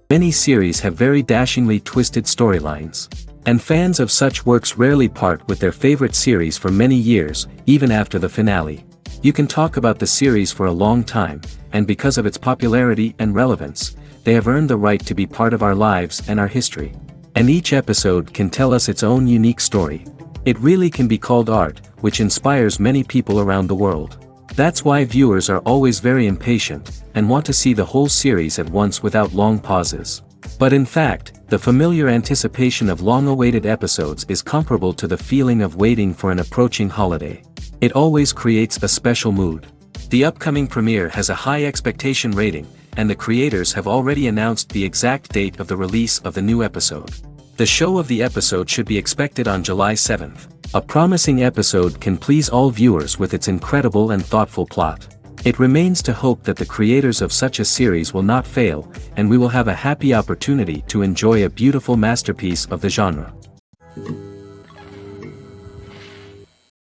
Many series have very dashingly twisted storylines. And fans of such works rarely part with their favorite series for many years, even after the finale. You can talk about the series for a long time, and because of its popularity and relevance, they have earned the right to be part of our lives and our history. And each episode can tell us its own unique story. It really can be called art, which inspires many people around the world. That's why viewers are always very impatient, and want to see the whole series at once without long pauses. But in fact, the familiar anticipation of long-awaited episodes is comparable to the feeling of waiting for an approaching holiday. It always creates a special mood. The upcoming premiere has a high expectation rating, and the creators have already announced the exact date of the release of the new episode. The show of the episode should be expected on July 7th. A promising episode can please all viewers with its incredible and thoughtful plot. It remains to hope that the creators of such a series will not fail, and we will have a happy opportunity to enjoy a beautiful masterpiece of the genre.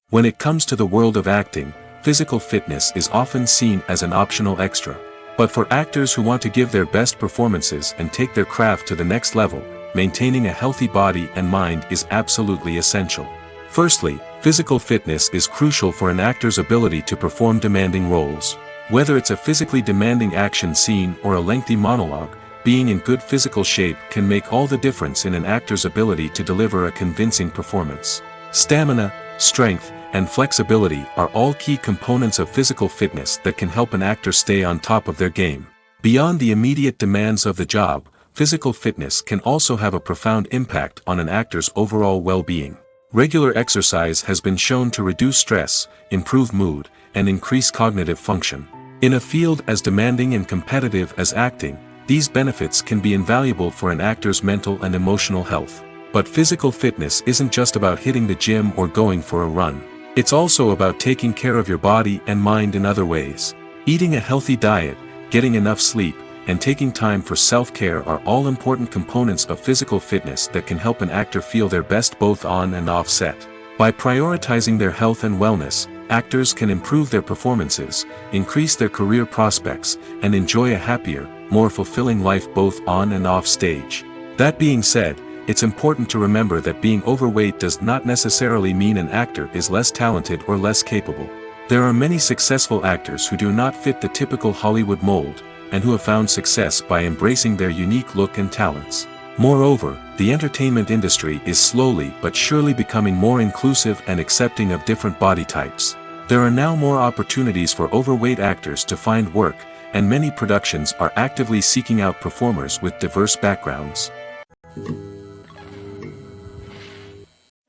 When it comes to the world of acting, physical fitness is often seen as an optional extra. But for actors who want to give their best performances and take their craft to the next level, maintaining a healthy body and mind is absolutely essential. Firstly, physical fitness is crucial for an actor's ability to perform demanding roles. Whether it's a physically demanding action scene or a lengthy monologue, being in good physical shape can make all the difference in an actor's ability to deliver a convincing performance. Stamina, strength, and flexibility are all key components of physical fitness that can help an actor stay on top of their game. Beyond the immediate demands of the job, physical fitness can also have a profound impact on an actor's overall well-being. Regular exercise has been shown to reduce stress, improve mood, and increase cognitive function. In a field as demanding and competitive as acting, these benefits can be invaluable for an actor's mental and emotional health. But physical fitness isn't just about hitting the gym or going for a run. It's also about taking care of your body and mind in other ways. Eating a healthy diet, getting enough sleep, and taking time for self-care are all important components of physical fitness that can help an actor feel their best both on and off set. By prioritizing their health and wellness, actors can improve their performances, increase their career prospects, and enjoy a happier, more fulfilling life both on and off stage. That being said, it's important to remember that being overweight does not necessarily mean an actor is less talented or less capable. There are many successful actors who do not fit the typical Hollywood mold, and who have found success by embracing their unique look and talents. Moreover, the entertainment industry is slowly but surely becoming more inclusive and accepting of different body types. There are now more opportunities for overweight actors to find work, and many productions are actively seeking out performers with diverse backgrounds.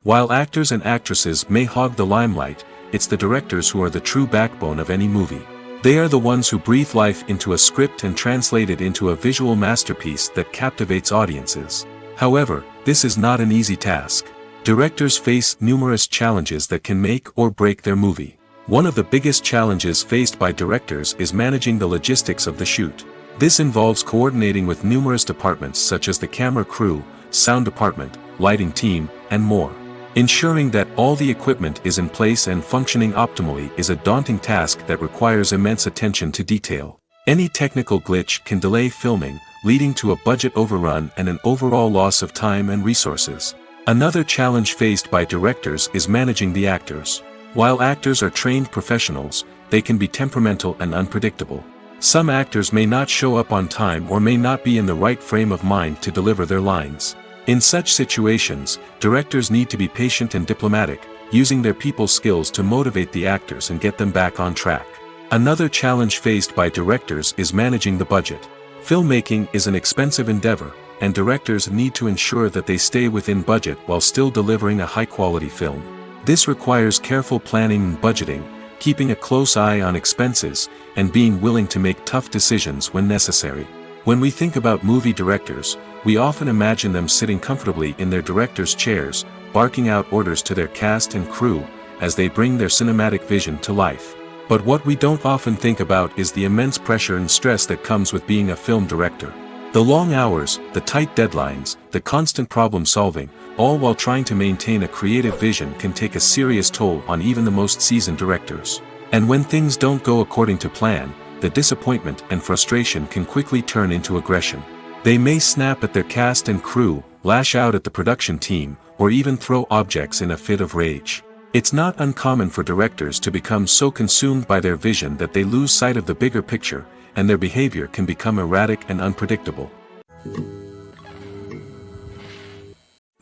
While actors and actresses may hog the limelight, it's the directors who are the true backbone of any movie. They are the ones who breathe life into a script and translate it into a visual masterpiece that captivates audiences. However, this is not an easy task. Directors face numerous challenges that can make or break their movie. One of the biggest challenges faced by directors is managing the logistics of the shoot. This involves coordinating with numerous departments such as the camera crew, sound department, lighting team, and more. Ensuring that all the equipment is in place and functioning optimally is a daunting task that requires immense attention to detail. Any technical glitch can delay filming, leading to a budget overrun and an overall loss of time and resources. Another challenge faced by directors is managing the actors. While actors are trained professionals, they can be temperamental and unpredictable. Some actors may not show up on time or may not be in the right frame of mind to deliver their lines. In such situations, directors need to be patient and diplomatic, using their people skills to motivate the actors and get them back on track. Another challenge faced by directors is managing the budget. Filmmaking is an expensive endeavor, and directors need to ensure that they stay within budget while still delivering a high-quality film. This requires careful planning and budgeting, keeping a close eye on expenses, and being willing to make tough decisions when necessary. When we think about movie directors, we often imagine them sitting comfortably in their director's chairs, barking out orders to their cast and crew, as they bring their cinematic vision to life. But what we don't often think about is the immense pressure and stress that comes with being a film director. The long hours, the tight deadlines, the constant problem solving, all while trying to maintain a creative vision can take a serious toll on even the most seasoned directors. And when things don't go according to plan, the disappointment and frustration can quickly turn into aggression. They may snap at their cast and crew, lash out at the production team, or even throw objects in a fit of rage. It's not uncommon for directors to become so consumed by their vision that they lose sight of the bigger picture, and their behavior can become erratic and unpredictable.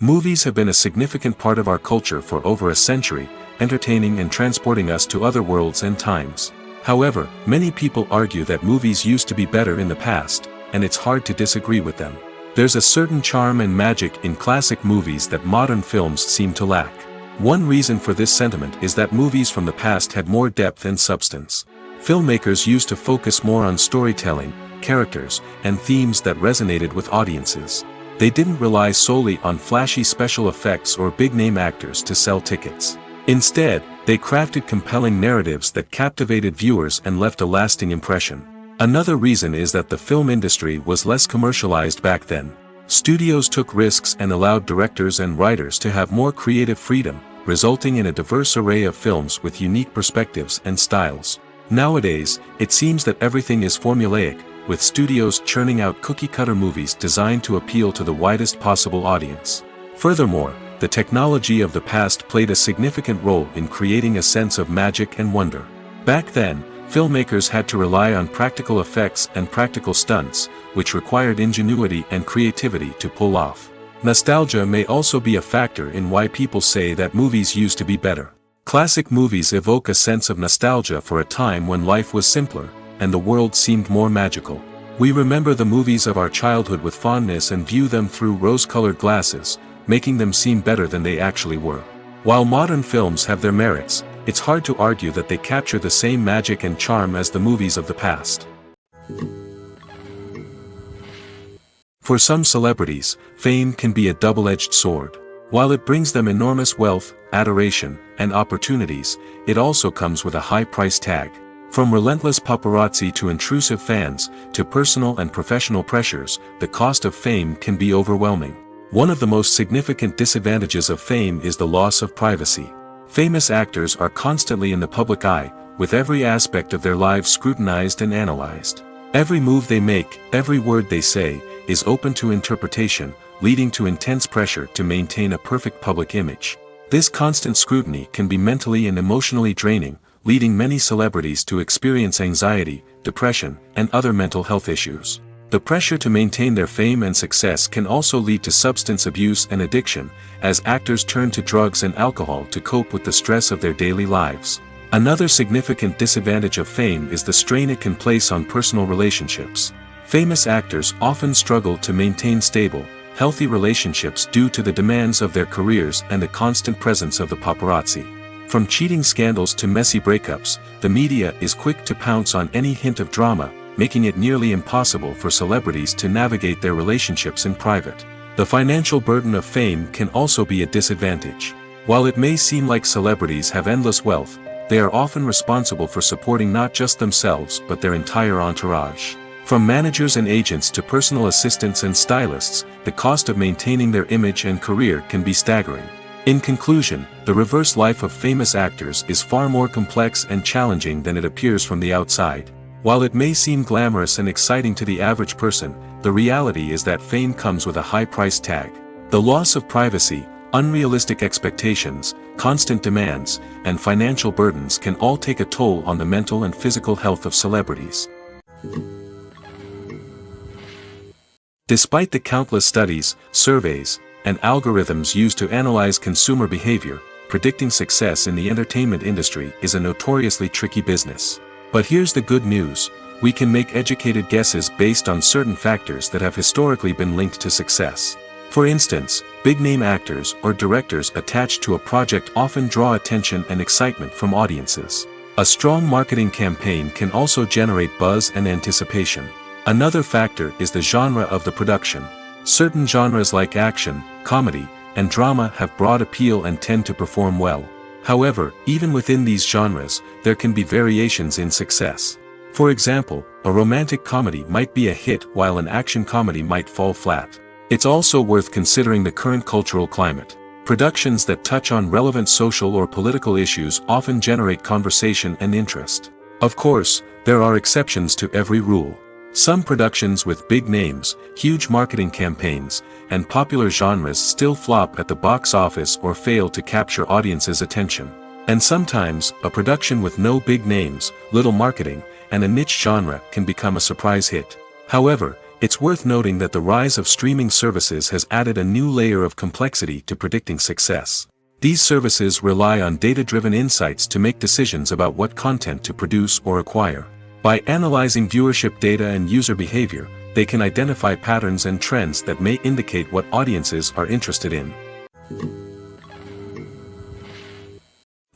Movies have been a significant part of our culture for over a century, entertaining and transporting us to other worlds and times. However, many people argue that movies used to be better in the past, and it's hard to disagree with them. There's a certain charm and magic in classic movies that modern films seem to lack. One reason for this sentiment is that movies from the past had more depth and substance. Filmmakers used to focus more on storytelling, characters, and themes that resonated with audiences. They didn't rely solely on flashy special effects or big-name actors to sell tickets. Instead, they crafted compelling narratives that captivated viewers and left a lasting impression. Another reason is that the film industry was less commercialized back then. Studios took risks and allowed directors and writers to have more creative freedom, resulting in a diverse array of films with unique perspectives and styles. Nowadays, it seems that everything is formulaic, with studios churning out cookie-cutter movies designed to appeal to the widest possible audience. Furthermore, the technology of the past played a significant role in creating a sense of magic and wonder. Back then, filmmakers had to rely on practical effects and practical stunts, which required ingenuity and creativity to pull off. Nostalgia may also be a factor in why people say that movies used to be better. Classic movies evoke a sense of nostalgia for a time when life was simpler, and the world seemed more magical. We remember the movies of our childhood with fondness and view them through rose-colored glasses, making them seem better than they actually were. While modern films have their merits, it's hard to argue that they capture the same magic and charm as the movies of the past. For some celebrities, fame can be a double-edged sword. While it brings them enormous wealth, adoration, and opportunities, it also comes with a high price tag. From relentless paparazzi to intrusive fans, to personal and professional pressures, the cost of fame can be overwhelming. One of the most significant disadvantages of fame is the loss of privacy. Famous actors are constantly in the public eye, with every aspect of their lives scrutinized and analyzed. Every move they make, every word they say, is open to interpretation, leading to intense pressure to maintain a perfect public image. This constant scrutiny can be mentally and emotionally draining, leading many celebrities to experience anxiety, depression, and other mental health issues. The pressure to maintain their fame and success can also lead to substance abuse and addiction, as actors turn to drugs and alcohol to cope with the stress of their daily lives. Another significant disadvantage of fame is the strain it can place on personal relationships. Famous actors often struggle to maintain stable, healthy relationships due to the demands of their careers and the constant presence of the paparazzi. From cheating scandals to messy breakups, the media is quick to pounce on any hint of drama, making it nearly impossible for celebrities to navigate their relationships in private. The financial burden of fame can also be a disadvantage. While it may seem like celebrities have endless wealth, they are often responsible for supporting not just themselves but their entire entourage. From managers and agents to personal assistants and stylists, the cost of maintaining their image and career can be staggering. In conclusion, the reverse life of famous actors is far more complex and challenging than it appears from the outside. While it may seem glamorous and exciting to the average person, the reality is that fame comes with a high price tag. The loss of privacy, unrealistic expectations, constant demands, and financial burdens can all take a toll on the mental and physical health of celebrities. Despite the countless studies, surveys, and algorithms used to analyze consumer behavior, predicting success in the entertainment industry is a notoriously tricky business. But here's the good news: we can make educated guesses based on certain factors that have historically been linked to success. For instance, big-name actors or directors attached to a project often draw attention and excitement from audiences. A strong marketing campaign can also generate buzz and anticipation. Another factor is the genre of the production. Certain genres like action, comedy, and drama have broad appeal and tend to perform well. However, even within these genres, there can be variations in success. For example, a romantic comedy might be a hit while an action comedy might fall flat. It's also worth considering the current cultural climate. Productions that touch on relevant social or political issues often generate conversation and interest. Of course, there are exceptions to every rule. Some productions with big names, huge marketing campaigns, and popular genres still flop at the box office or fail to capture audiences' attention. And sometimes, a production with no big names, little marketing, and a niche genre can become a surprise hit. However, it's worth noting that the rise of streaming services has added a new layer of complexity to predicting success. These services rely on data-driven insights to make decisions about what content to produce or acquire. By analyzing viewership data and user behavior, they can identify patterns and trends that may indicate what audiences are interested in.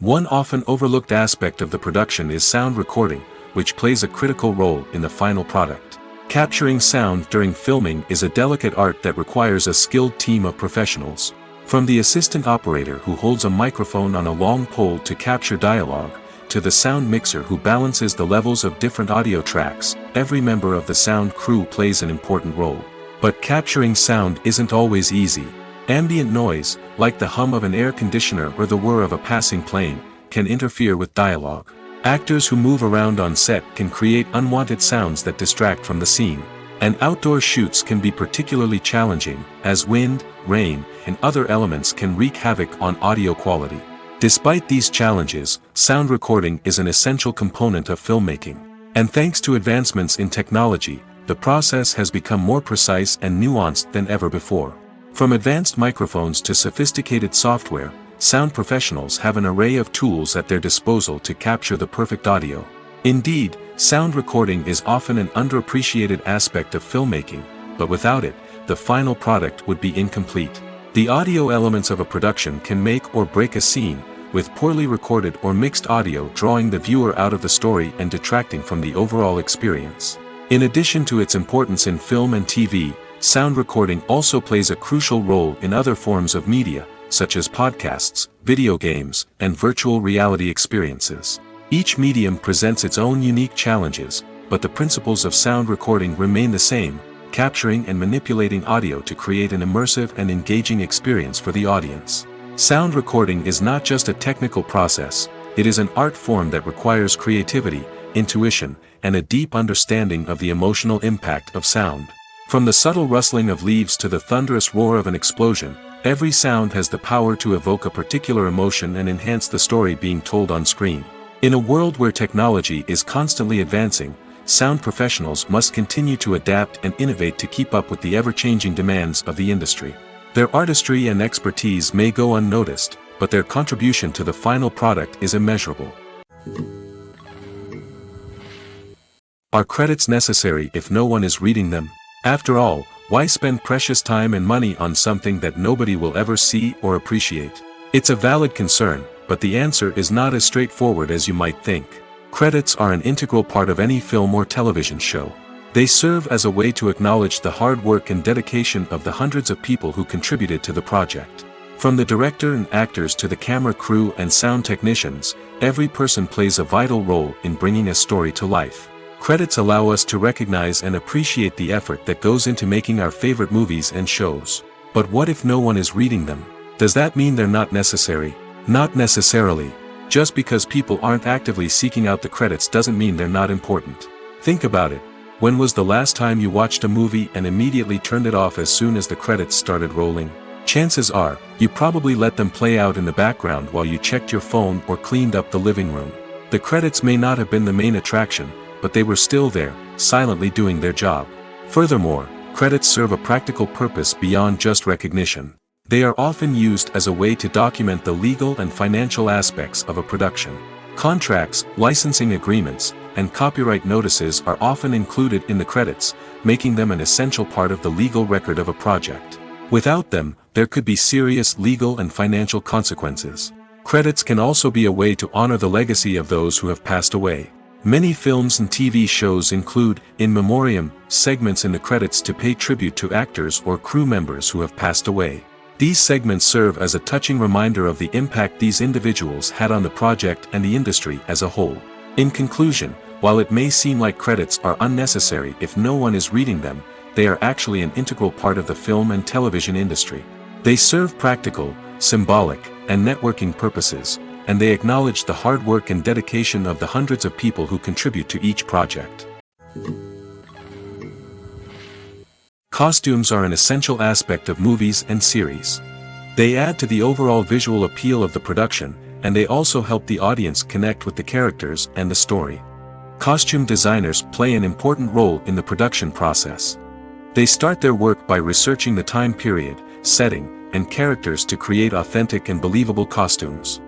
One often overlooked aspect of the production is sound recording, which plays a critical role in the final product. Capturing sound during filming is a delicate art that requires a skilled team of professionals. From the assistant operator who holds a microphone on a long pole to capture dialogue, to the sound mixer who balances the levels of different audio tracks, every member of the sound crew plays an important role. But capturing sound isn't always easy. Ambient noise, like the hum of an air conditioner or the whir of a passing plane, can interfere with dialogue. Actors who move around on set can create unwanted sounds that distract from the scene. And outdoor shoots can be particularly challenging, as wind, rain, and other elements can wreak havoc on audio quality. Despite these challenges, sound recording is an essential component of filmmaking. And thanks to advancements in technology, the process has become more precise and nuanced than ever before. From advanced microphones to sophisticated software, sound professionals have an array of tools at their disposal to capture the perfect audio. Indeed, sound recording is often an underappreciated aspect of filmmaking, but without it, the final product would be incomplete. The audio elements of a production can make or break a scene, with poorly recorded or mixed audio drawing the viewer out of the story and detracting from the overall experience. In addition to its importance in film and TV, sound recording also plays a crucial role in other forms of media, such as podcasts, video games, and virtual reality experiences. Each medium presents its own unique challenges, but the principles of sound recording remain the same: capturing and manipulating audio to create an immersive and engaging experience for the audience. Sound recording is not just a technical process, it is an art form that requires creativity, intuition, and a deep understanding of the emotional impact of sound. From the subtle rustling of leaves to the thunderous roar of an explosion, every sound has the power to evoke a particular emotion and enhance the story being told on screen. In a world where technology is constantly advancing, sound professionals must continue to adapt and innovate to keep up with the ever-changing demands of the industry. Their artistry and expertise may go unnoticed, but their contribution to the final product is immeasurable. Are credits necessary if no one is reading them? After all, why spend precious time and money on something that nobody will ever see or appreciate? It's a valid concern, but the answer is not as straightforward as you might think. Credits are an integral part of any film or television show. They serve as a way to acknowledge the hard work and dedication of the hundreds of people who contributed to the project. From the director and actors to the camera crew and sound technicians, every person plays a vital role in bringing a story to life. Credits allow us to recognize and appreciate the effort that goes into making our favorite movies and shows. But what if no one is reading them? Does that mean they're not necessary? Not necessarily. Just because people aren't actively seeking out the credits doesn't mean they're not important. Think about it. When was the last time you watched a movie and immediately turned it off as soon as the credits started rolling? Chances are, you probably let them play out in the background while you checked your phone or cleaned up the living room. The credits may not have been the main attraction, but they were still there, silently doing their job. Furthermore, credits serve a practical purpose beyond just recognition. They are often used as a way to document the legal and financial aspects of a production. Contracts, licensing agreements, and copyright notices are often included in the credits, making them an essential part of the legal record of a project. Without them, there could be serious legal and financial consequences. Credits can also be a way to honor the legacy of those who have passed away. Many films and TV shows include, in memoriam, segments in the credits to pay tribute to actors or crew members who have passed away. These segments serve as a touching reminder of the impact these individuals had on the project and the industry as a whole. In conclusion, while it may seem like credits are unnecessary if no one is reading them, they are actually an integral part of the film and television industry. They serve practical, symbolic, and networking purposes, and they acknowledge the hard work and dedication of the hundreds of people who contribute to each project. Costumes are an essential aspect of movies and series. They add to the overall visual appeal of the production, and they also help the audience connect with the characters and the story. Costume designers play an important role in the production process. They start their work by researching the time period, setting, and characters to create authentic and believable costumes.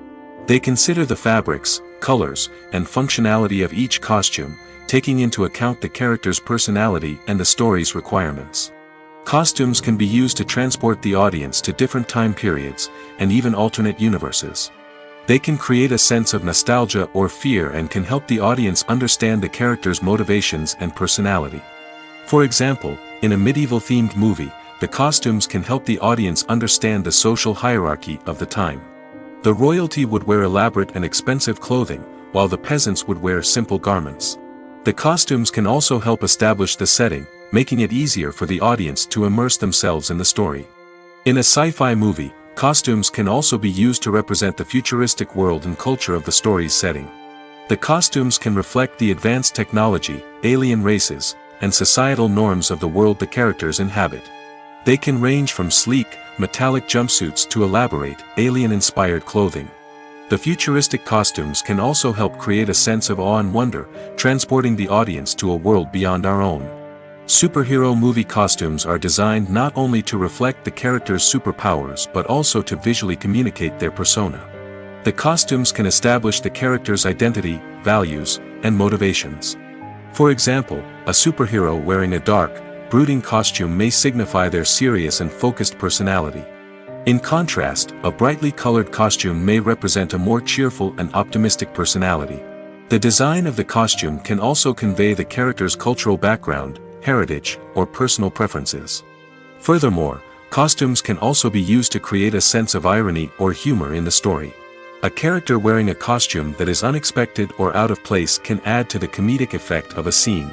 They consider the fabrics, colors, and functionality of each costume, taking into account the character's personality and the story's requirements. Costumes can be used to transport the audience to different time periods, and even alternate universes. They can create a sense of nostalgia or fear and can help the audience understand the character's motivations and personality. For example, in a medieval-themed movie, the costumes can help the audience understand the social hierarchy of the time. The royalty would wear elaborate and expensive clothing, while the peasants would wear simple garments. The costumes can also help establish the setting, making it easier for the audience to immerse themselves in the story. In a sci-fi movie, costumes can also be used to represent the futuristic world and culture of the story's setting. The costumes can reflect the advanced technology, alien races, and societal norms of the world the characters inhabit. They can range from sleek, metallic jumpsuits to elaborate, alien-inspired clothing. The futuristic costumes can also help create a sense of awe and wonder, transporting the audience to a world beyond our own. Superhero movie costumes are designed not only to reflect the character's superpowers but also to visually communicate their persona. The costumes can establish the character's identity, values, and motivations. For example, a superhero wearing a dark, brooding costume may signify their serious and focused personality. In contrast, a brightly colored costume may represent a more cheerful and optimistic personality. The design of the costume can also convey the character's cultural background, heritage, or personal preferences. Furthermore, costumes can also be used to create a sense of irony or humor in the story. A character wearing a costume that is unexpected or out of place can add to the comedic effect of a scene.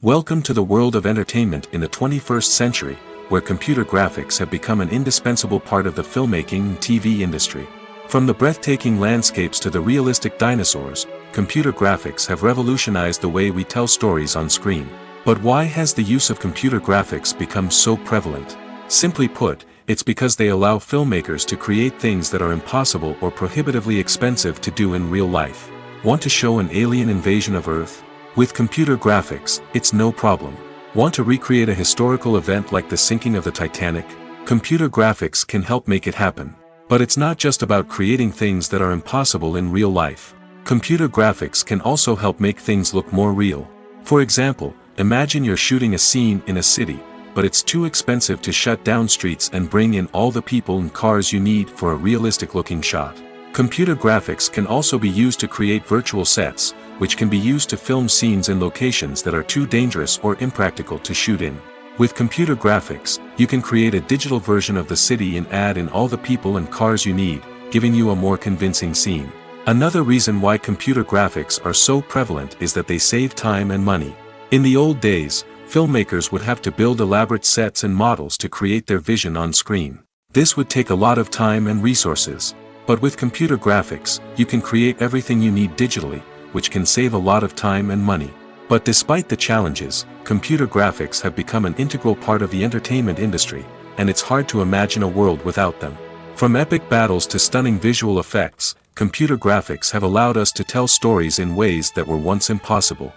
Welcome to the world of entertainment in the 21st century, where computer graphics have become an indispensable part of the filmmaking and TV industry. From the breathtaking landscapes to the realistic dinosaurs, computer graphics have revolutionized the way we tell stories on screen. But why has the use of computer graphics become so prevalent? Simply put, it's because they allow filmmakers to create things that are impossible or prohibitively expensive to do in real life. Want to show an alien invasion of Earth? With computer graphics, it's no problem. Want to recreate a historical event like the sinking of the Titanic? Computer graphics can help make it happen. But it's not just about creating things that are impossible in real life. Computer graphics can also help make things look more real. For example, imagine you're shooting a scene in a city, but it's too expensive to shut down streets and bring in all the people and cars you need for a realistic-looking shot. Computer graphics can also be used to create virtual sets, which can be used to film scenes in locations that are too dangerous or impractical to shoot in. With computer graphics, you can create a digital version of the city and add in all the people and cars you need, giving you a more convincing scene. Another reason why computer graphics are so prevalent is that they save time and money. In the old days, filmmakers would have to build elaborate sets and models to create their vision on screen. This would take a lot of time and resources. But with computer graphics, you can create everything you need digitally, which can save a lot of time and money. But despite the challenges, computer graphics have become an integral part of the entertainment industry, and it's hard to imagine a world without them. From epic battles to stunning visual effects, computer graphics have allowed us to tell stories in ways that were once impossible.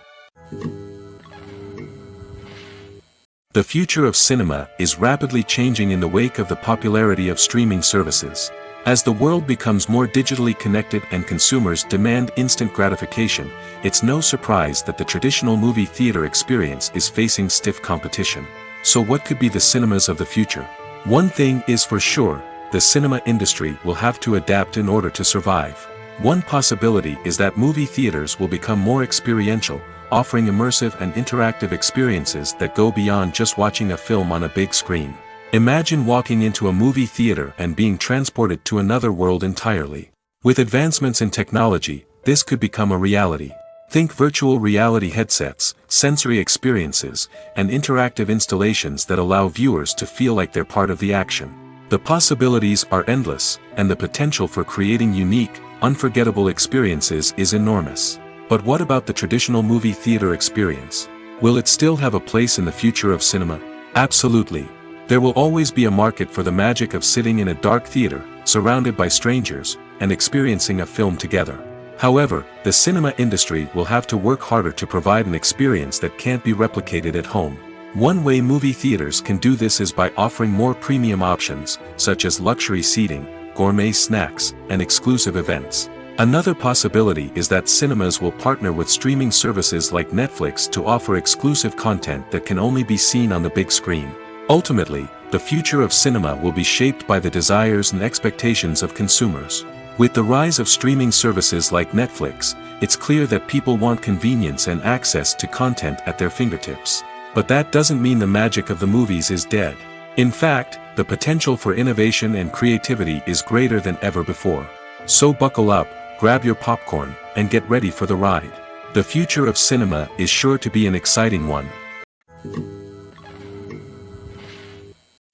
The future of cinema is rapidly changing in the wake of the popularity of streaming services. As the world becomes more digitally connected and consumers demand instant gratification, it's no surprise that the traditional movie theater experience is facing stiff competition. So what could be the cinemas of the future? One thing is for sure, the cinema industry will have to adapt in order to survive. One possibility is that movie theaters will become more experiential, offering immersive and interactive experiences that go beyond just watching a film on a big screen. Imagine walking into a movie theater and being transported to another world entirely. With advancements in technology, this could become a reality. Think virtual reality headsets, sensory experiences, and interactive installations that allow viewers to feel like they're part of the action. The possibilities are endless, and the potential for creating unique, unforgettable experiences is enormous. But what about the traditional movie theater experience? Will it still have a place in the future of cinema? Absolutely. There will always be a market for the magic of sitting in a dark theater, surrounded by strangers, and experiencing a film together. However, the cinema industry will have to work harder to provide an experience that can't be replicated at home. One way movie theaters can do this is by offering more premium options, such as luxury seating, gourmet snacks, and exclusive events. Another possibility is that cinemas will partner with streaming services like Netflix to offer exclusive content that can only be seen on the big screen. Ultimately, the future of cinema will be shaped by the desires and expectations of consumers. With the rise of streaming services like Netflix, it's clear that people want convenience and access to content at their fingertips. But that doesn't mean the magic of the movies is dead. In fact, the potential for innovation and creativity is greater than ever before. So buckle up, grab your popcorn, and get ready for the ride. The future of cinema is sure to be an exciting one.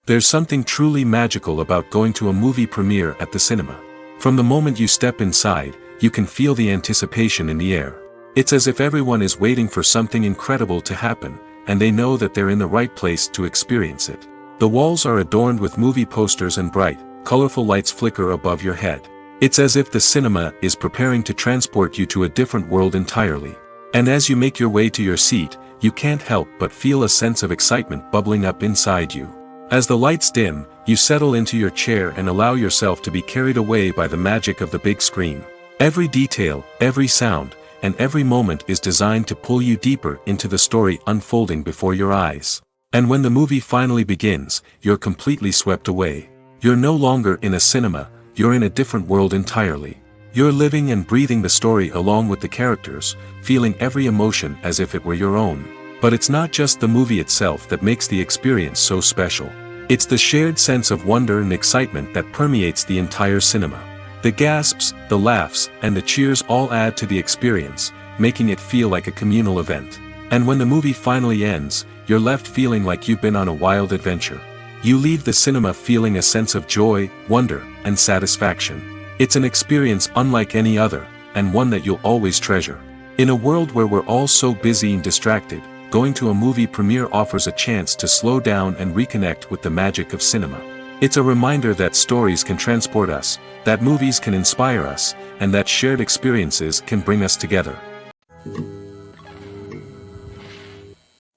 There's something truly magical about going to a movie premiere at the cinema. From the moment you step inside, you can feel the anticipation in the air. It's as if everyone is waiting for something incredible to happen, and they know that they're in the right place to experience it. The walls are adorned with movie posters and bright, colorful lights flicker above your head. It's as if the cinema is preparing to transport you to a different world entirely. And as you make your way to your seat, you can't help but feel a sense of excitement bubbling up inside you. As the lights dim, you settle into your chair and allow yourself to be carried away by the magic of the big screen. Every detail, every sound, and every moment is designed to pull you deeper into the story unfolding before your eyes. And when the movie finally begins, you're completely swept away. You're no longer in a cinema, you're in a different world entirely. You're living and breathing the story along with the characters, feeling every emotion as if it were your own. But it's not just the movie itself that makes the experience so special. It's the shared sense of wonder and excitement that permeates the entire cinema. The gasps, the laughs, and the cheers all add to the experience, making it feel like a communal event. And when the movie finally ends, you're left feeling like you've been on a wild adventure. You leave the cinema feeling a sense of joy, wonder, and satisfaction. It's an experience unlike any other, and one that you'll always treasure. In a world where we're all so busy and distracted, going to a movie premiere offers a chance to slow down and reconnect with the magic of cinema. It's a reminder that stories can transport us, that movies can inspire us, and that shared experiences can bring us together.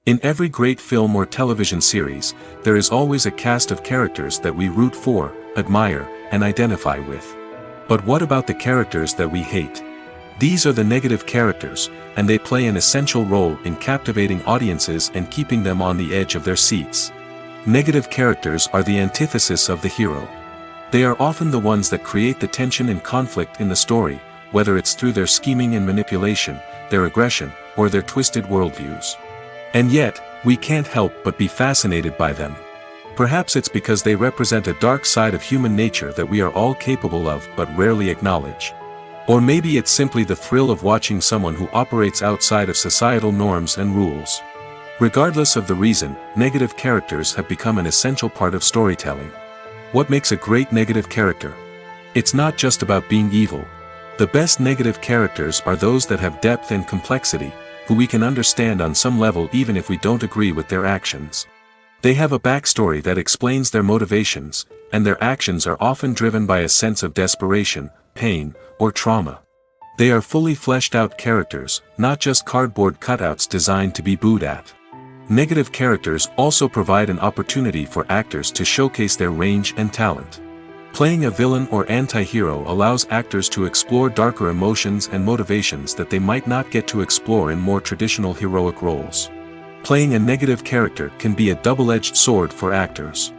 In every great film or television series, there is always a cast of characters that we root for, admire, and identify with. But what about the characters that we hate? These are the negative characters, and they play an essential role in captivating audiences and keeping them on the edge of their seats. Negative characters are the antithesis of the hero. They are often the ones that create the tension and conflict in the story, whether it's through their scheming and manipulation, their aggression, or their twisted worldviews. And yet, we can't help but be fascinated by them. Perhaps it's because they represent a dark side of human nature that we are all capable of but rarely acknowledge. Or maybe it's simply the thrill of watching someone who operates outside of societal norms and rules. Regardless of the reason, negative characters have become an essential part of storytelling. What makes a great negative character? It's not just about being evil. The best negative characters are those that have depth and complexity, who we can understand on some level even if we don't agree with their actions. They have a backstory that explains their motivations, and their actions are often driven by a sense of desperation, pain, or trauma. They are fully fleshed out characters, not just cardboard cutouts designed to be booed at. Negative characters also provide an opportunity for actors to showcase their range and talent. Playing a villain or anti-hero allows actors to explore darker emotions and motivations that they might not get to explore in more traditional heroic roles. Playing a negative character can be a double-edged sword for actors.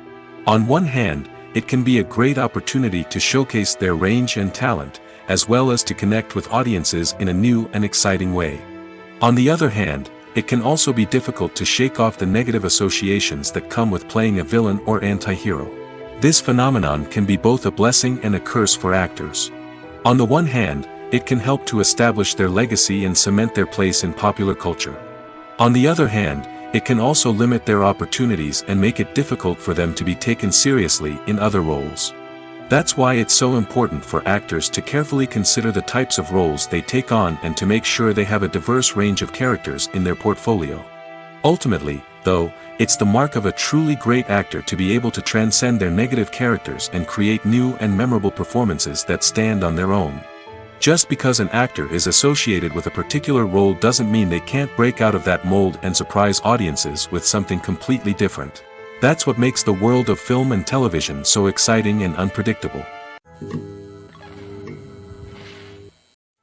On one hand, it can be a great opportunity to showcase their range and talent, as well as to connect with audiences in a new and exciting way. On the other hand, it can also be difficult to shake off the negative associations that come with playing a villain or anti-hero. This phenomenon can be both a blessing and a curse for actors. On the one hand, it can help to establish their legacy and cement their place in popular culture. On the other hand, it can also limit their opportunities and make it difficult for them to be taken seriously in other roles. That's why it's so important for actors to carefully consider the types of roles they take on and to make sure they have a diverse range of characters in their portfolio. Ultimately, though, it's the mark of a truly great actor to be able to transcend their negative characters and create new and memorable performances that stand on their own. Just because an actor is associated with a particular role doesn't mean they can't break out of that mold and surprise audiences with something completely different. That's what makes the world of film and television so exciting and unpredictable.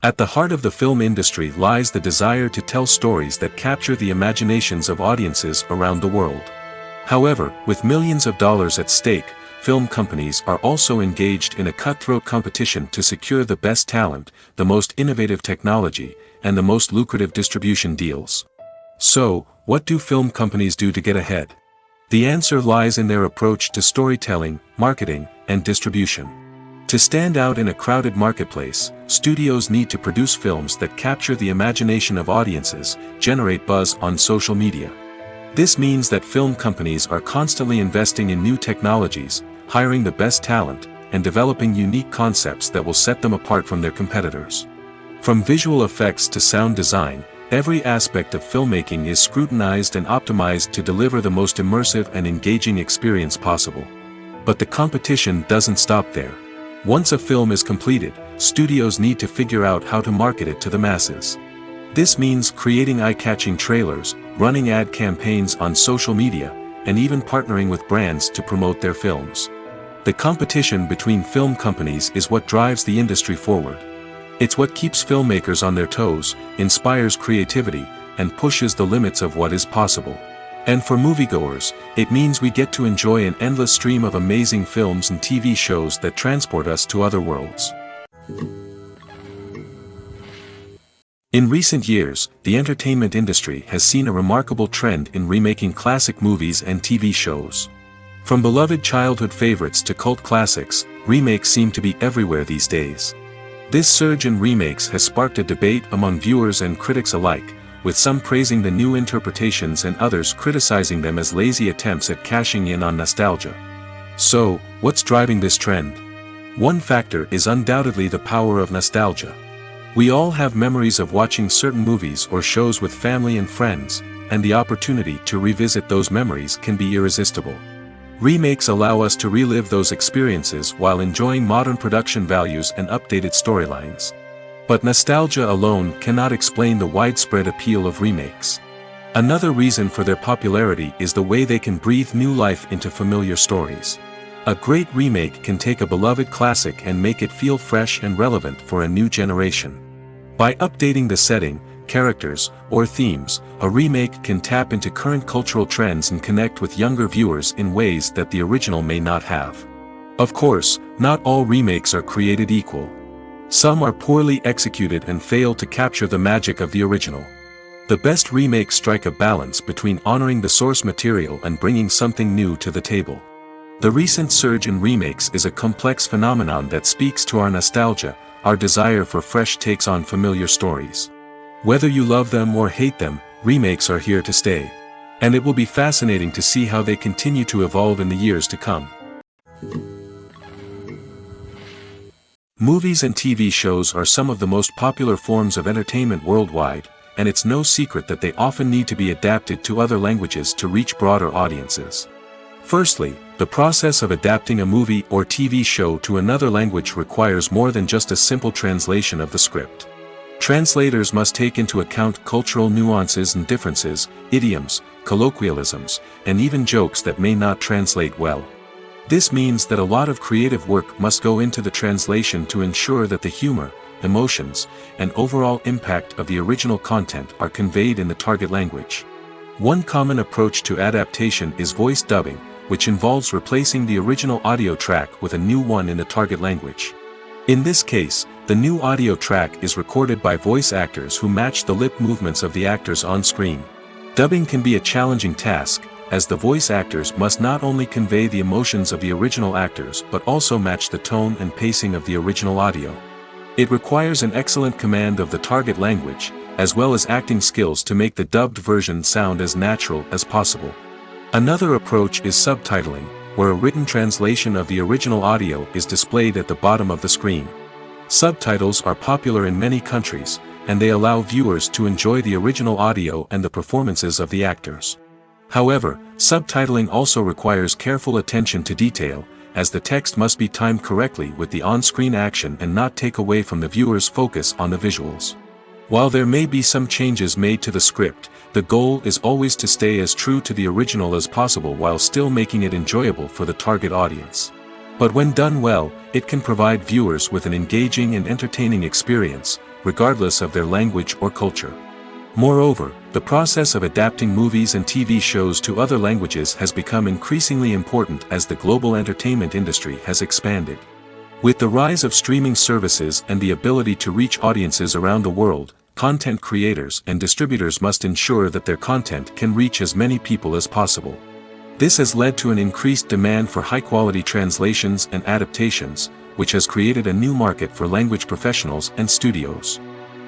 At the heart of the film industry lies the desire to tell stories that capture the imaginations of audiences around the world. However, with millions of dollars at stake, film companies are also engaged in a cutthroat competition to secure the best talent, the most innovative technology, and the most lucrative distribution deals. So, what do film companies do to get ahead? The answer lies in their approach to storytelling, marketing, and distribution. To stand out in a crowded marketplace, studios need to produce films that capture the imagination of audiences, generate buzz on social media. This means that film companies are constantly investing in new technologies, hiring the best talent, and developing unique concepts that will set them apart from their competitors. From visual effects to sound design, every aspect of filmmaking is scrutinized and optimized to deliver the most immersive and engaging experience possible. But the competition doesn't stop there. Once a film is completed, studios need to figure out how to market it to the masses. This means creating eye-catching trailers, running ad campaigns on social media, and even partnering with brands to promote their films. The competition between film companies is what drives the industry forward. It's what keeps filmmakers on their toes, inspires creativity, and pushes the limits of what is possible. And for moviegoers, it means we get to enjoy an endless stream of amazing films and TV shows that transport us to other worlds. In recent years, the entertainment industry has seen a remarkable trend in remaking classic movies and TV shows. From beloved childhood favorites to cult classics, remakes seem to be everywhere these days. This surge in remakes has sparked a debate among viewers and critics alike, with some praising the new interpretations and others criticizing them as lazy attempts at cashing in on nostalgia. So, what's driving this trend? One factor is undoubtedly the power of nostalgia. We all have memories of watching certain movies or shows with family and friends, and the opportunity to revisit those memories can be irresistible. Remakes allow us to relive those experiences while enjoying modern production values and updated storylines. But nostalgia alone cannot explain the widespread appeal of remakes. Another reason for their popularity is the way they can breathe new life into familiar stories. A great remake can take a beloved classic and make it feel fresh and relevant for a new generation. By updating the setting, characters, or themes, a remake can tap into current cultural trends and connect with younger viewers in ways that the original may not have. Of course, not all remakes are created equal. Some are poorly executed and fail to capture the magic of the original. The best remakes strike a balance between honoring the source material and bringing something new to the table. The recent surge in remakes is a complex phenomenon that speaks to our nostalgia, our desire for fresh takes on familiar stories. Whether you love them or hate them, remakes are here to stay. And it will be fascinating to see how they continue to evolve in the years to come. Movies and TV shows are some of the most popular forms of entertainment worldwide, and it's no secret that they often need to be adapted to other languages to reach broader audiences. Firstly, the process of adapting a movie or TV show to another language requires more than just a simple translation of the script. Translators must take into account cultural nuances and differences, idioms, colloquialisms, and even jokes that may not translate well. This means that a lot of creative work must go into the translation to ensure that the humor, emotions, and overall impact of the original content are conveyed in the target language. One common approach to adaptation is voice dubbing, which involves replacing the original audio track with a new one in the target language. In this case, the new audio track is recorded by voice actors who match the lip movements of the actors on screen. Dubbing can be a challenging task, as the voice actors must not only convey the emotions of the original actors but also match the tone and pacing of the original audio. It requires an excellent command of the target language, as well as acting skills to make the dubbed version sound as natural as possible. Another approach is subtitling, where a written translation of the original audio is displayed at the bottom of the screen. Subtitles are popular in many countries, and they allow viewers to enjoy the original audio and the performances of the actors. However, subtitling also requires careful attention to detail, as the text must be timed correctly with the on-screen action and not take away from the viewer's focus on the visuals. While there may be some changes made to the script, the goal is always to stay as true to the original as possible while still making it enjoyable for the target audience. But when done well, it can provide viewers with an engaging and entertaining experience, regardless of their language or culture. Moreover, the process of adapting movies and TV shows to other languages has become increasingly important as the global entertainment industry has expanded. With the rise of streaming services and the ability to reach audiences around the world, content creators and distributors must ensure that their content can reach as many people as possible. This has led to an increased demand for high-quality translations and adaptations, which has created a new market for language professionals and studios.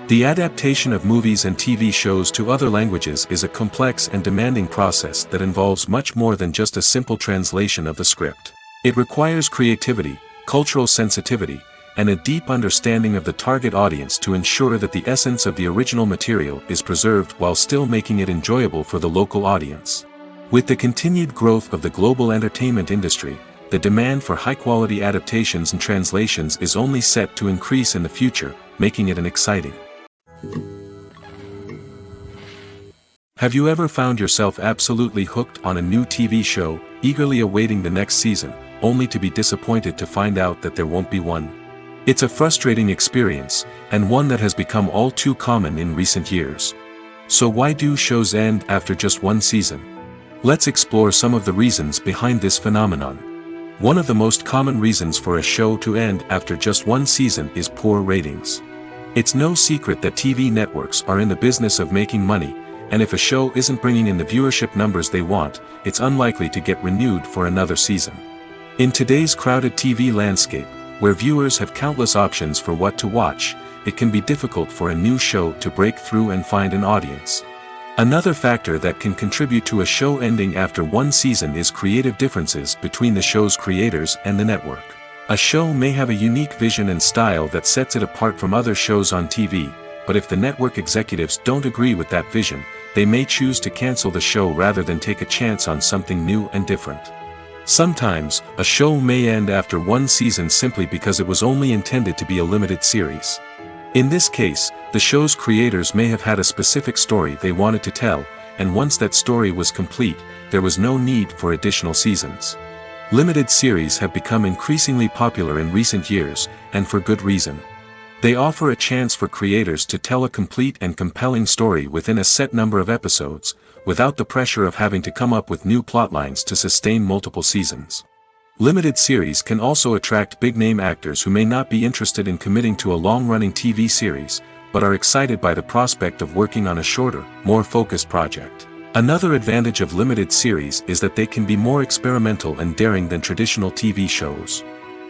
The adaptation of movies and TV shows to other languages is a complex and demanding process that involves much more than just a simple translation of the script. It requires creativity, cultural sensitivity, and a deep understanding of the target audience to ensure that the essence of the original material is preserved while still making it enjoyable for the local audience. With the continued growth of the global entertainment industry, the demand for high-quality adaptations and translations is only set to increase in the future, making it an exciting. Have you ever found yourself absolutely hooked on a new TV show, eagerly awaiting the next season, only to be disappointed to find out that there won't be one? It's a frustrating experience, and one that has become all too common in recent years. So why do shows end after just one season? Let's explore some of the reasons behind this phenomenon. One of the most common reasons for a show to end after just one season is poor ratings. It's no secret that TV networks are in the business of making money, and if a show isn't bringing in the viewership numbers they want, it's unlikely to get renewed for another season. In today's crowded TV landscape, where viewers have countless options for what to watch, it can be difficult for a new show to break through and find an audience. Another factor that can contribute to a show ending after one season is creative differences between the show's creators and the network. A show may have a unique vision and style that sets it apart from other shows on TV, but if the network executives don't agree with that vision, they may choose to cancel the show rather than take a chance on something new and different. Sometimes, a show may end after one season simply because it was only intended to be a limited series. In this case, the show's creators may have had a specific story they wanted to tell, and once that story was complete, there was no need for additional seasons. Limited series have become increasingly popular in recent years, and for good reason. They offer a chance for creators to tell a complete and compelling story within a set number of episodes, without the pressure of having to come up with new plotlines to sustain multiple seasons. Limited series can also attract big-name actors who may not be interested in committing to a long-running TV series, but are excited by the prospect of working on a shorter, more focused project. Another advantage of limited series is that they can be more experimental and daring than traditional TV shows.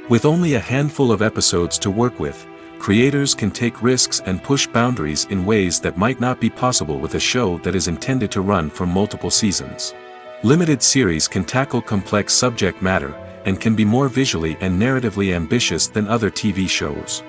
With only a handful of episodes to work with, creators can take risks and push boundaries in ways that might not be possible with a show that is intended to run for multiple seasons. Limited series can tackle complex subject matter, and can be more visually and narratively ambitious than other TV shows.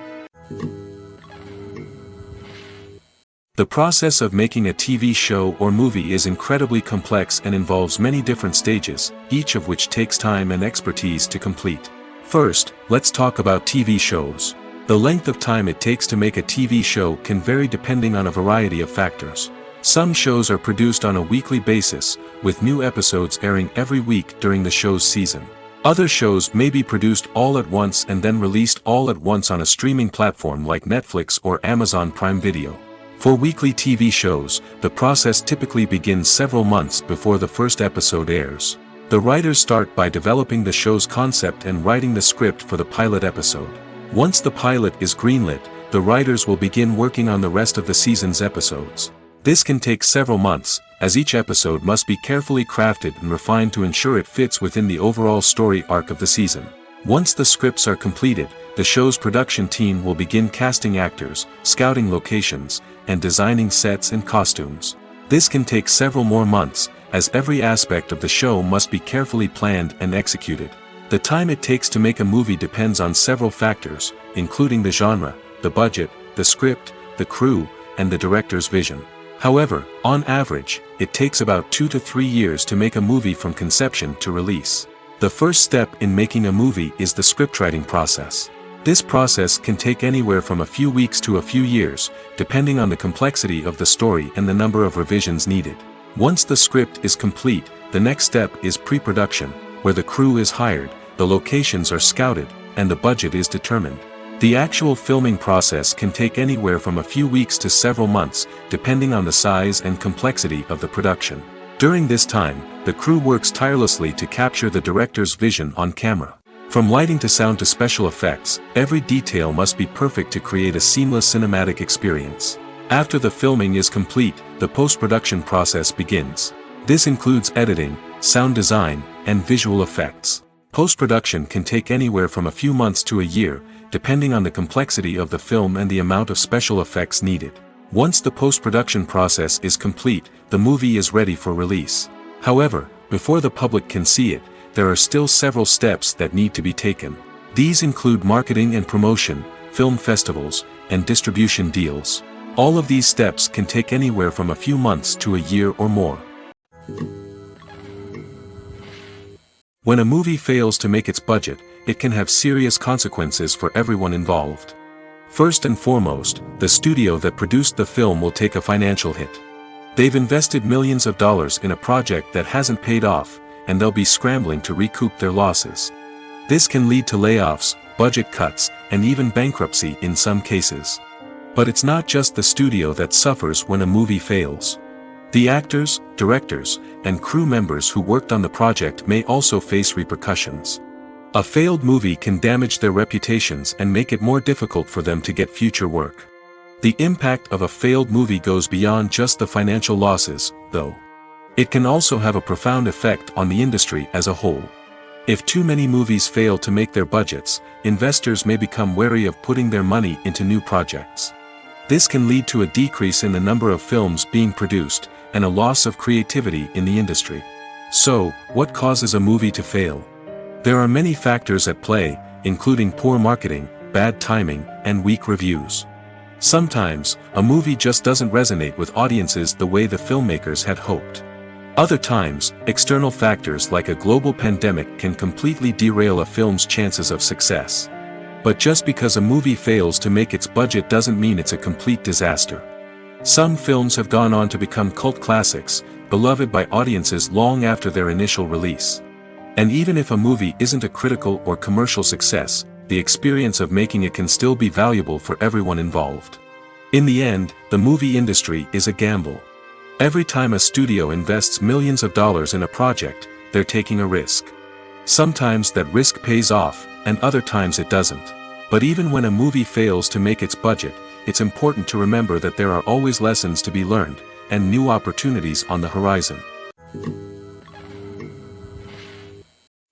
The process of making a TV show or movie is incredibly complex and involves many different stages, each of which takes time and expertise to complete. First, let's talk about TV shows. The length of time it takes to make a TV show can vary depending on a variety of factors. Some shows are produced on a weekly basis, with new episodes airing every week during the show's season. Other shows may be produced all at once and then released all at once on a streaming platform like Netflix or Amazon Prime Video. For weekly TV shows, the process typically begins several months before the first episode airs. The writers start by developing the show's concept and writing the script for the pilot episode. Once the pilot is greenlit, the writers will begin working on the rest of the season's episodes. This can take several months, as each episode must be carefully crafted and refined to ensure it fits within the overall story arc of the season. Once the scripts are completed, the show's production team will begin casting actors, scouting locations, and designing sets and costumes. This can take several more months, as every aspect of the show must be carefully planned and executed. The time it takes to make a movie depends on several factors, including the genre, the budget, the script, the crew, and the director's vision. However, on average, it takes about 2 to 3 years to make a movie from conception to release. The first step in making a movie is the scriptwriting process. This process can take anywhere from a few weeks to a few years, depending on the complexity of the story and the number of revisions needed. Once the script is complete, the next step is pre-production, where the crew is hired, the locations are scouted, and the budget is determined. The actual filming process can take anywhere from a few weeks to several months, depending on the size and complexity of the production. During this time, the crew works tirelessly to capture the director's vision on camera. From lighting to sound to special effects, every detail must be perfect to create a seamless cinematic experience. After the filming is complete, the post-production process begins. This includes editing, sound design, and visual effects. Post-production can take anywhere from a few months to a year, depending on the complexity of the film and the amount of special effects needed. Once the post-production process is complete, the movie is ready for release. However, before the public can see it, there are still several steps that need to be taken. These include marketing and promotion, film festivals, and distribution deals. All of these steps can take anywhere from a few months to a year or more. When a movie fails to make its budget, it can have serious consequences for everyone involved. First and foremost, the studio that produced the film will take a financial hit. They've invested millions of dollars in a project that hasn't paid off, and they'll be scrambling to recoup their losses. This can lead to layoffs, budget cuts, and even bankruptcy in some cases. But it's not just the studio that suffers when a movie fails. The actors, directors, and crew members who worked on the project may also face repercussions. A failed movie can damage their reputations and make it more difficult for them to get future work. The impact of a failed movie goes beyond just the financial losses, though. It can also have a profound effect on the industry as a whole. If too many movies fail to make their budgets, investors may become wary of putting their money into new projects. This can lead to a decrease in the number of films being produced, and a loss of creativity in the industry. So, what causes a movie to fail? There are many factors at play, including poor marketing, bad timing, and weak reviews. Sometimes, a movie just doesn't resonate with audiences the way the filmmakers had hoped. Other times, external factors like a global pandemic can completely derail a film's chances of success. But just because a movie fails to make its budget doesn't mean it's a complete disaster. Some films have gone on to become cult classics, beloved by audiences long after their initial release. And even if a movie isn't a critical or commercial success, the experience of making it can still be valuable for everyone involved. In the end, the movie industry is a gamble. Every time a studio invests millions of dollars in a project, they're taking a risk. Sometimes that risk pays off, and other times it doesn't. But even when a movie fails to make its budget, it's important to remember that there are always lessons to be learned, and new opportunities on the horizon.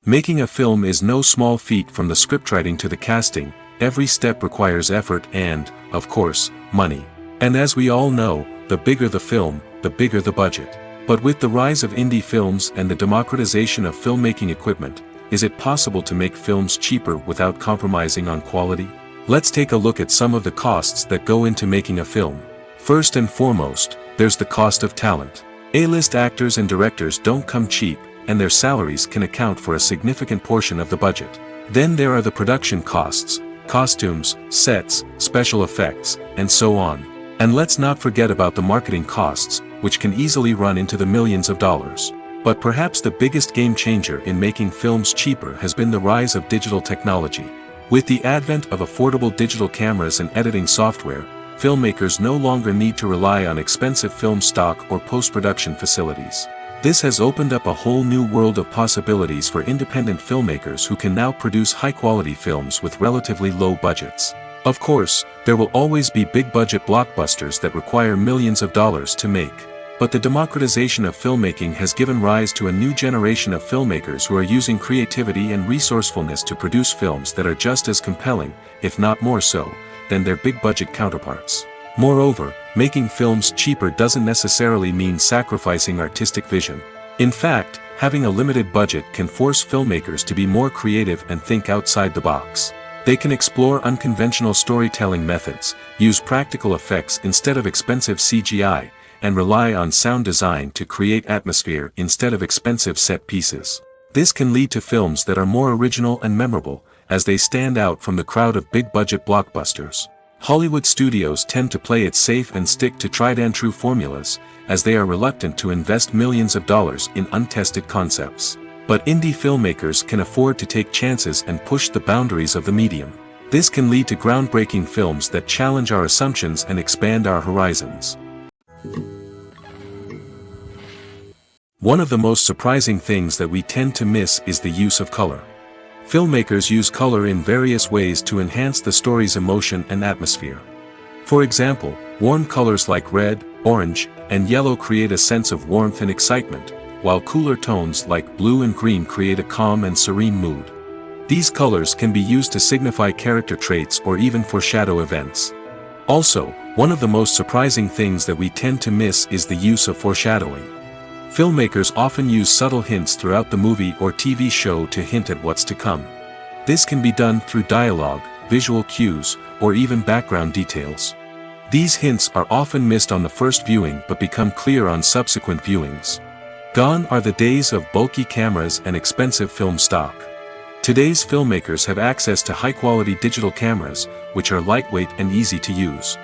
Making a film is no small feat. From the scriptwriting to the casting, every step requires effort and, of course, money. And as we all know, the bigger the film, the bigger the budget. But with the rise of indie films and the democratization of filmmaking equipment, is it possible to make films cheaper without compromising on quality? Let's take a look at some of the costs that go into making a film. First and foremost, there's the cost of talent. A-list actors and directors don't come cheap, and their salaries can account for a significant portion of the budget. Then there are the production costs, costumes, sets, special effects, and so on. And let's not forget about the marketing costs, which can easily run into the millions of dollars. But perhaps the biggest game changer in making films cheaper has been the rise of digital technology. With the advent of affordable digital cameras and editing software, filmmakers no longer need to rely on expensive film stock or post-production facilities. This has opened up a whole new world of possibilities for independent filmmakers who can now produce high-quality films with relatively low budgets. Of course, there will always be big-budget blockbusters that require millions of dollars to make. But the democratization of filmmaking has given rise to a new generation of filmmakers who are using creativity and resourcefulness to produce films that are just as compelling, if not more so, than their big-budget counterparts. Moreover, making films cheaper doesn't necessarily mean sacrificing artistic vision. In fact, having a limited budget can force filmmakers to be more creative and think outside the box. They can explore unconventional storytelling methods, use practical effects instead of expensive CGI, and rely on sound design to create atmosphere instead of expensive set pieces. This can lead to films that are more original and memorable, as they stand out from the crowd of big-budget blockbusters. Hollywood studios tend to play it safe and stick to tried-and-true formulas, as they are reluctant to invest millions of dollars in untested concepts. But indie filmmakers can afford to take chances and push the boundaries of the medium. This can lead to groundbreaking films that challenge our assumptions and expand our horizons. One of the most surprising things that we tend to miss is the use of color. Filmmakers use color in various ways to enhance the story's emotion and atmosphere. For example, warm colors like red, orange, and yellow create a sense of warmth and excitement, while cooler tones like blue and green create a calm and serene mood. These colors can be used to signify character traits or even foreshadow events. Also, one of the most surprising things that we tend to miss is the use of foreshadowing. Filmmakers often use subtle hints throughout the movie or TV show to hint at what's to come. This can be done through dialogue, visual cues, or even background details. These hints are often missed on the first viewing but become clear on subsequent viewings. Gone are the days of bulky cameras and expensive film stock. Today's filmmakers have access to high-quality digital cameras, which are lightweight and easy to use.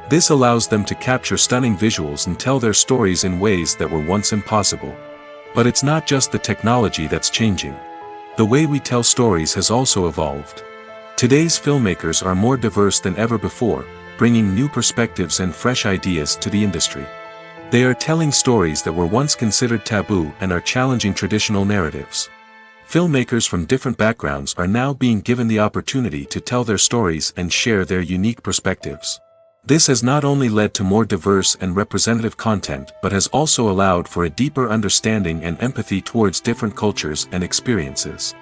This allows them to capture stunning visuals and tell their stories in ways that were once impossible. But it's not just the technology that's changing. The way we tell stories has also evolved. Today's filmmakers are more diverse than ever before, bringing new perspectives and fresh ideas to the industry. They are telling stories that were once considered taboo and are challenging traditional narratives. Filmmakers from different backgrounds are now being given the opportunity to tell their stories and share their unique perspectives. This has not only led to more diverse and representative content but has also allowed for a deeper understanding and empathy towards different cultures and experiences.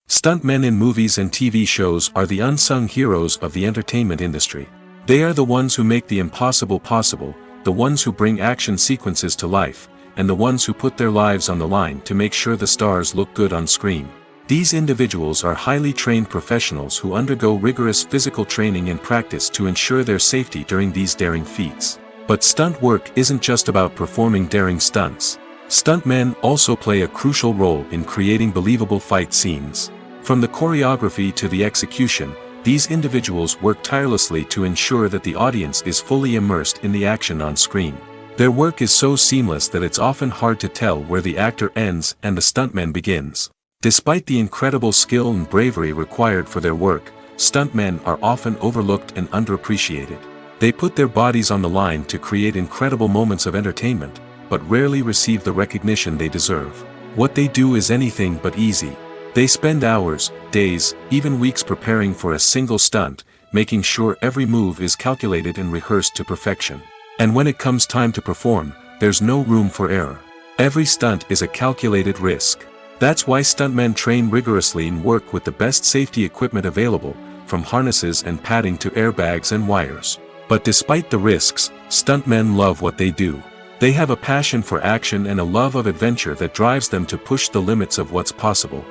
Stuntmen in movies and TV shows are the unsung heroes of the entertainment industry. They are the ones who make the impossible possible, the ones who bring action sequences to life, and the ones who put their lives on the line to make sure the stars look good on screen. These individuals are highly trained professionals who undergo rigorous physical training and practice to ensure their safety during these daring feats. But stunt work isn't just about performing daring stunts. Stuntmen also play a crucial role in creating believable fight scenes. From the choreography to the execution, these individuals work tirelessly to ensure that the audience is fully immersed in the action on screen. Their work is so seamless that it's often hard to tell where the actor ends and the stuntman begins. Despite the incredible skill and bravery required for their work, stuntmen are often overlooked and underappreciated. They put their bodies on the line to create incredible moments of entertainment, but rarely receive the recognition they deserve. What they do is anything but easy. They spend hours, days, even weeks preparing for a single stunt, making sure every move is calculated and rehearsed to perfection. And when it comes time to perform, there's no room for error. Every stunt is a calculated risk. That's why stuntmen train rigorously and work with the best safety equipment available, from harnesses and padding to airbags and wires. But despite the risks, stuntmen love what they do. They have a passion for action and a love of adventure that drives them to push the limits of what's possible.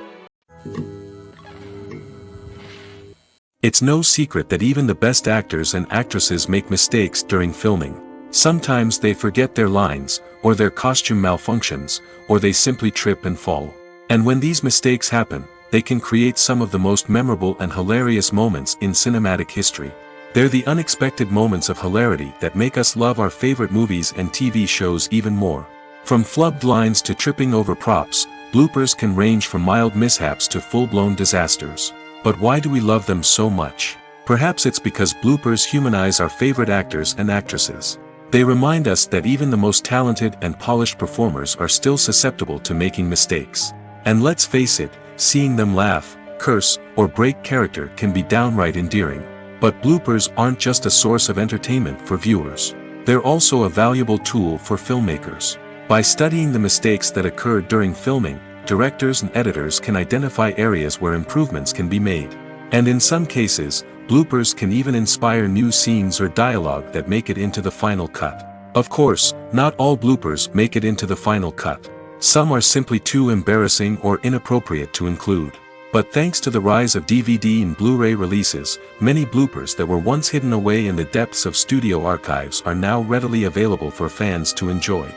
It's no secret that even the best actors and actresses make mistakes during filming. Sometimes they forget their lines, or their costume malfunctions, or they simply trip and fall. And when these mistakes happen, they can create some of the most memorable and hilarious moments in cinematic history. They're the unexpected moments of hilarity that make us love our favorite movies and TV shows even more. From flubbed lines to tripping over props, bloopers can range from mild mishaps to full-blown disasters. But why do we love them so much? Perhaps it's because bloopers humanize our favorite actors and actresses. They remind us that even the most talented and polished performers are still susceptible to making mistakes. And let's face it, seeing them laugh, curse, or break character can be downright endearing. But bloopers aren't just a source of entertainment for viewers. They're also a valuable tool for filmmakers. By studying the mistakes that occurred during filming, directors and editors can identify areas where improvements can be made. And in some cases, bloopers can even inspire new scenes or dialogue that make it into the final cut. Of course, not all bloopers make it into the final cut. Some are simply too embarrassing or inappropriate to include. But thanks to the rise of DVD and Blu-ray releases, many bloopers that were once hidden away in the depths of studio archives are now readily available for fans to enjoy.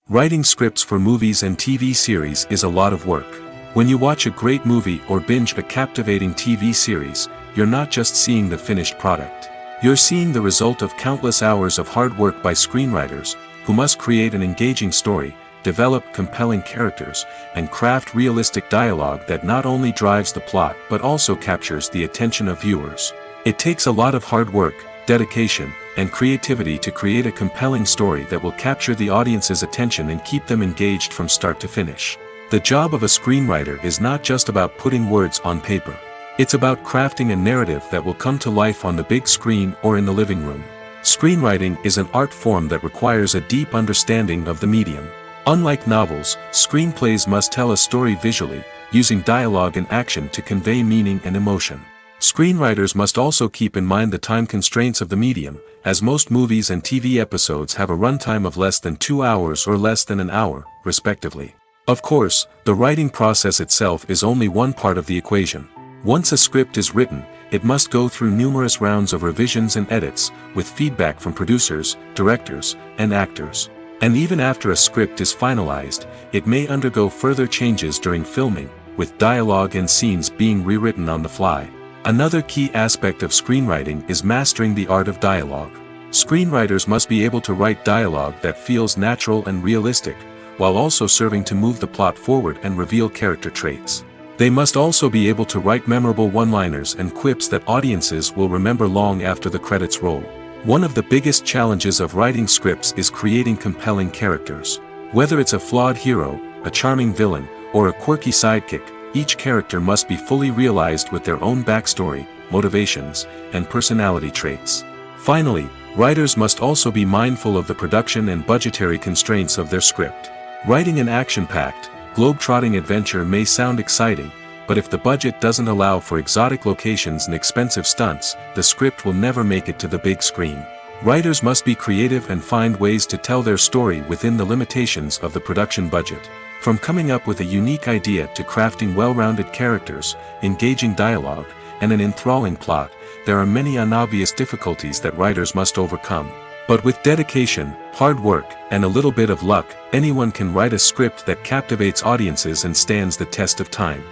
Writing scripts for movies and TV series is a lot of work. When you watch a great movie or binge a captivating TV series, you're not just seeing the finished product. You're seeing the result of countless hours of hard work by screenwriters, who must create an engaging story, develop compelling characters, and craft realistic dialogue that not only drives the plot but also captures the attention of viewers. It takes a lot of hard work, dedication, and creativity to create a compelling story that will capture the audience's attention and keep them engaged from start to finish. The job of a screenwriter is not just about putting words on paper. It's about crafting a narrative that will come to life on the big screen or in the living room. Screenwriting is an art form that requires a deep understanding of the medium. Unlike novels, screenplays must tell a story visually, using dialogue and action to convey meaning and emotion. Screenwriters must also keep in mind the time constraints of the medium, as most movies and TV episodes have a runtime of less than 2 hours or less than an hour, respectively. Of course, the writing process itself is only one part of the equation. Once a script is written, it must go through numerous rounds of revisions and edits, with feedback from producers, directors, and actors. And even after a script is finalized, it may undergo further changes during filming, with dialogue and scenes being rewritten on the fly. Another key aspect of screenwriting is mastering the art of dialogue. Screenwriters must be able to write dialogue that feels natural and realistic, while also serving to move the plot forward and reveal character traits. They must also be able to write memorable one-liners and quips that audiences will remember long after the credits roll. One of the biggest challenges of writing scripts is creating compelling characters. Whether it's a flawed hero, a charming villain, or a quirky sidekick, each character must be fully realized with their own backstory, motivations, and personality traits. Finally, writers must also be mindful of the production and budgetary constraints of their script. Writing an action-packed, globe-trotting adventure may sound exciting, but if the budget doesn't allow for exotic locations and expensive stunts, the script will never make it to the big screen. Writers must be creative and find ways to tell their story within the limitations of the production budget. From coming up with a unique idea to crafting well-rounded characters, engaging dialogue, and an enthralling plot, there are many unobvious difficulties that writers must overcome. But with dedication, hard work, and a little bit of luck, anyone can write a script that captivates audiences and stands the test of time.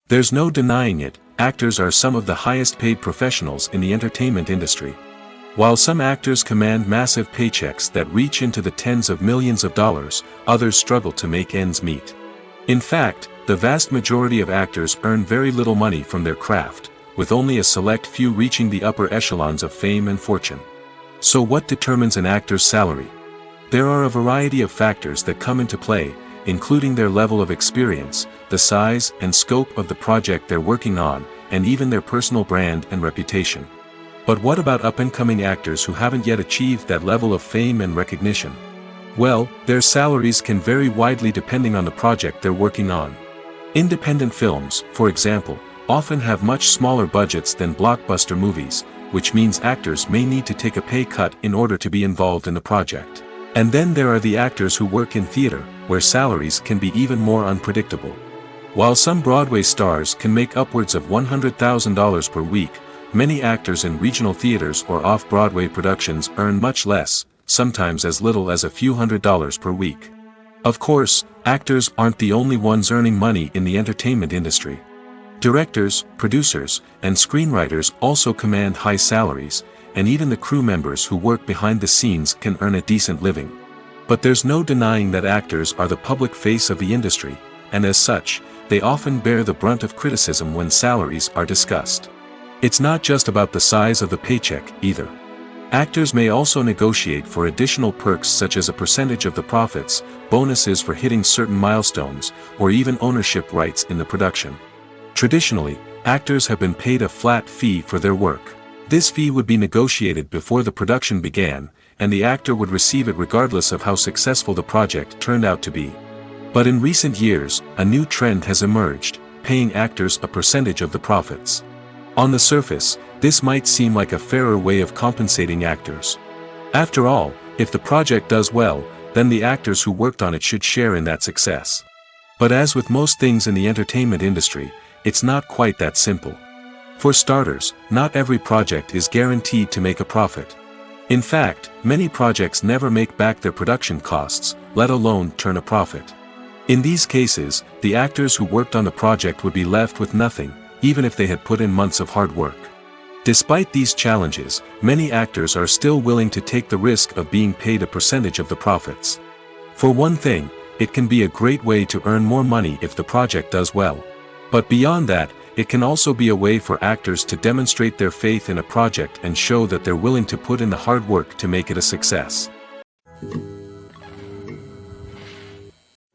There's no denying it, actors are some of the highest-paid professionals in the entertainment industry. While some actors command massive paychecks that reach into the tens of millions of dollars, others struggle to make ends meet. In fact, the vast majority of actors earn very little money from their craft, with only a select few reaching the upper echelons of fame and fortune. So what determines an actor's salary? There are a variety of factors that come into play, including their level of experience, the size and scope of the project they're working on, and even their personal brand and reputation. But what about up-and-coming actors who haven't yet achieved that level of fame and recognition? Well, their salaries can vary widely depending on the project they're working on. Independent films, for example, often have much smaller budgets than blockbuster movies, which means actors may need to take a pay cut in order to be involved in the project. And then there are the actors who work in theater, where salaries can be even more unpredictable. While some Broadway stars can make upwards of $100,000 per week, many actors in regional theaters or off-Broadway productions earn much less, sometimes as little as a few $100s per week. Of course, actors aren't the only ones earning money in the entertainment industry. Directors, producers, and screenwriters also command high salaries, and even the crew members who work behind the scenes can earn a decent living. But there's no denying that actors are the public face of the industry, and as such, they often bear the brunt of criticism when salaries are discussed. It's not just about the size of the paycheck, either. Actors may also negotiate for additional perks such as a percentage of the profits, bonuses for hitting certain milestones, or even ownership rights in the production. Traditionally, actors have been paid a flat fee for their work. This fee would be negotiated before the production began, and the actor would receive it regardless of how successful the project turned out to be. But in recent years, a new trend has emerged, paying actors a percentage of the profits. On the surface, this might seem like a fairer way of compensating actors. After all, if the project does well, then the actors who worked on it should share in that success. But as with most things in the entertainment industry, it's not quite that simple. For starters, not every project is guaranteed to make a profit. In fact, many projects never make back their production costs, let alone turn a profit. In these cases, the actors who worked on the project would be left with nothing, even if they had put in months of hard work. Despite these challenges, many actors are still willing to take the risk of being paid a percentage of the profits. For one thing, it can be a great way to earn more money if the project does well. But beyond that, it can also be a way for actors to demonstrate their faith in a project and show that they're willing to put in the hard work to make it a success.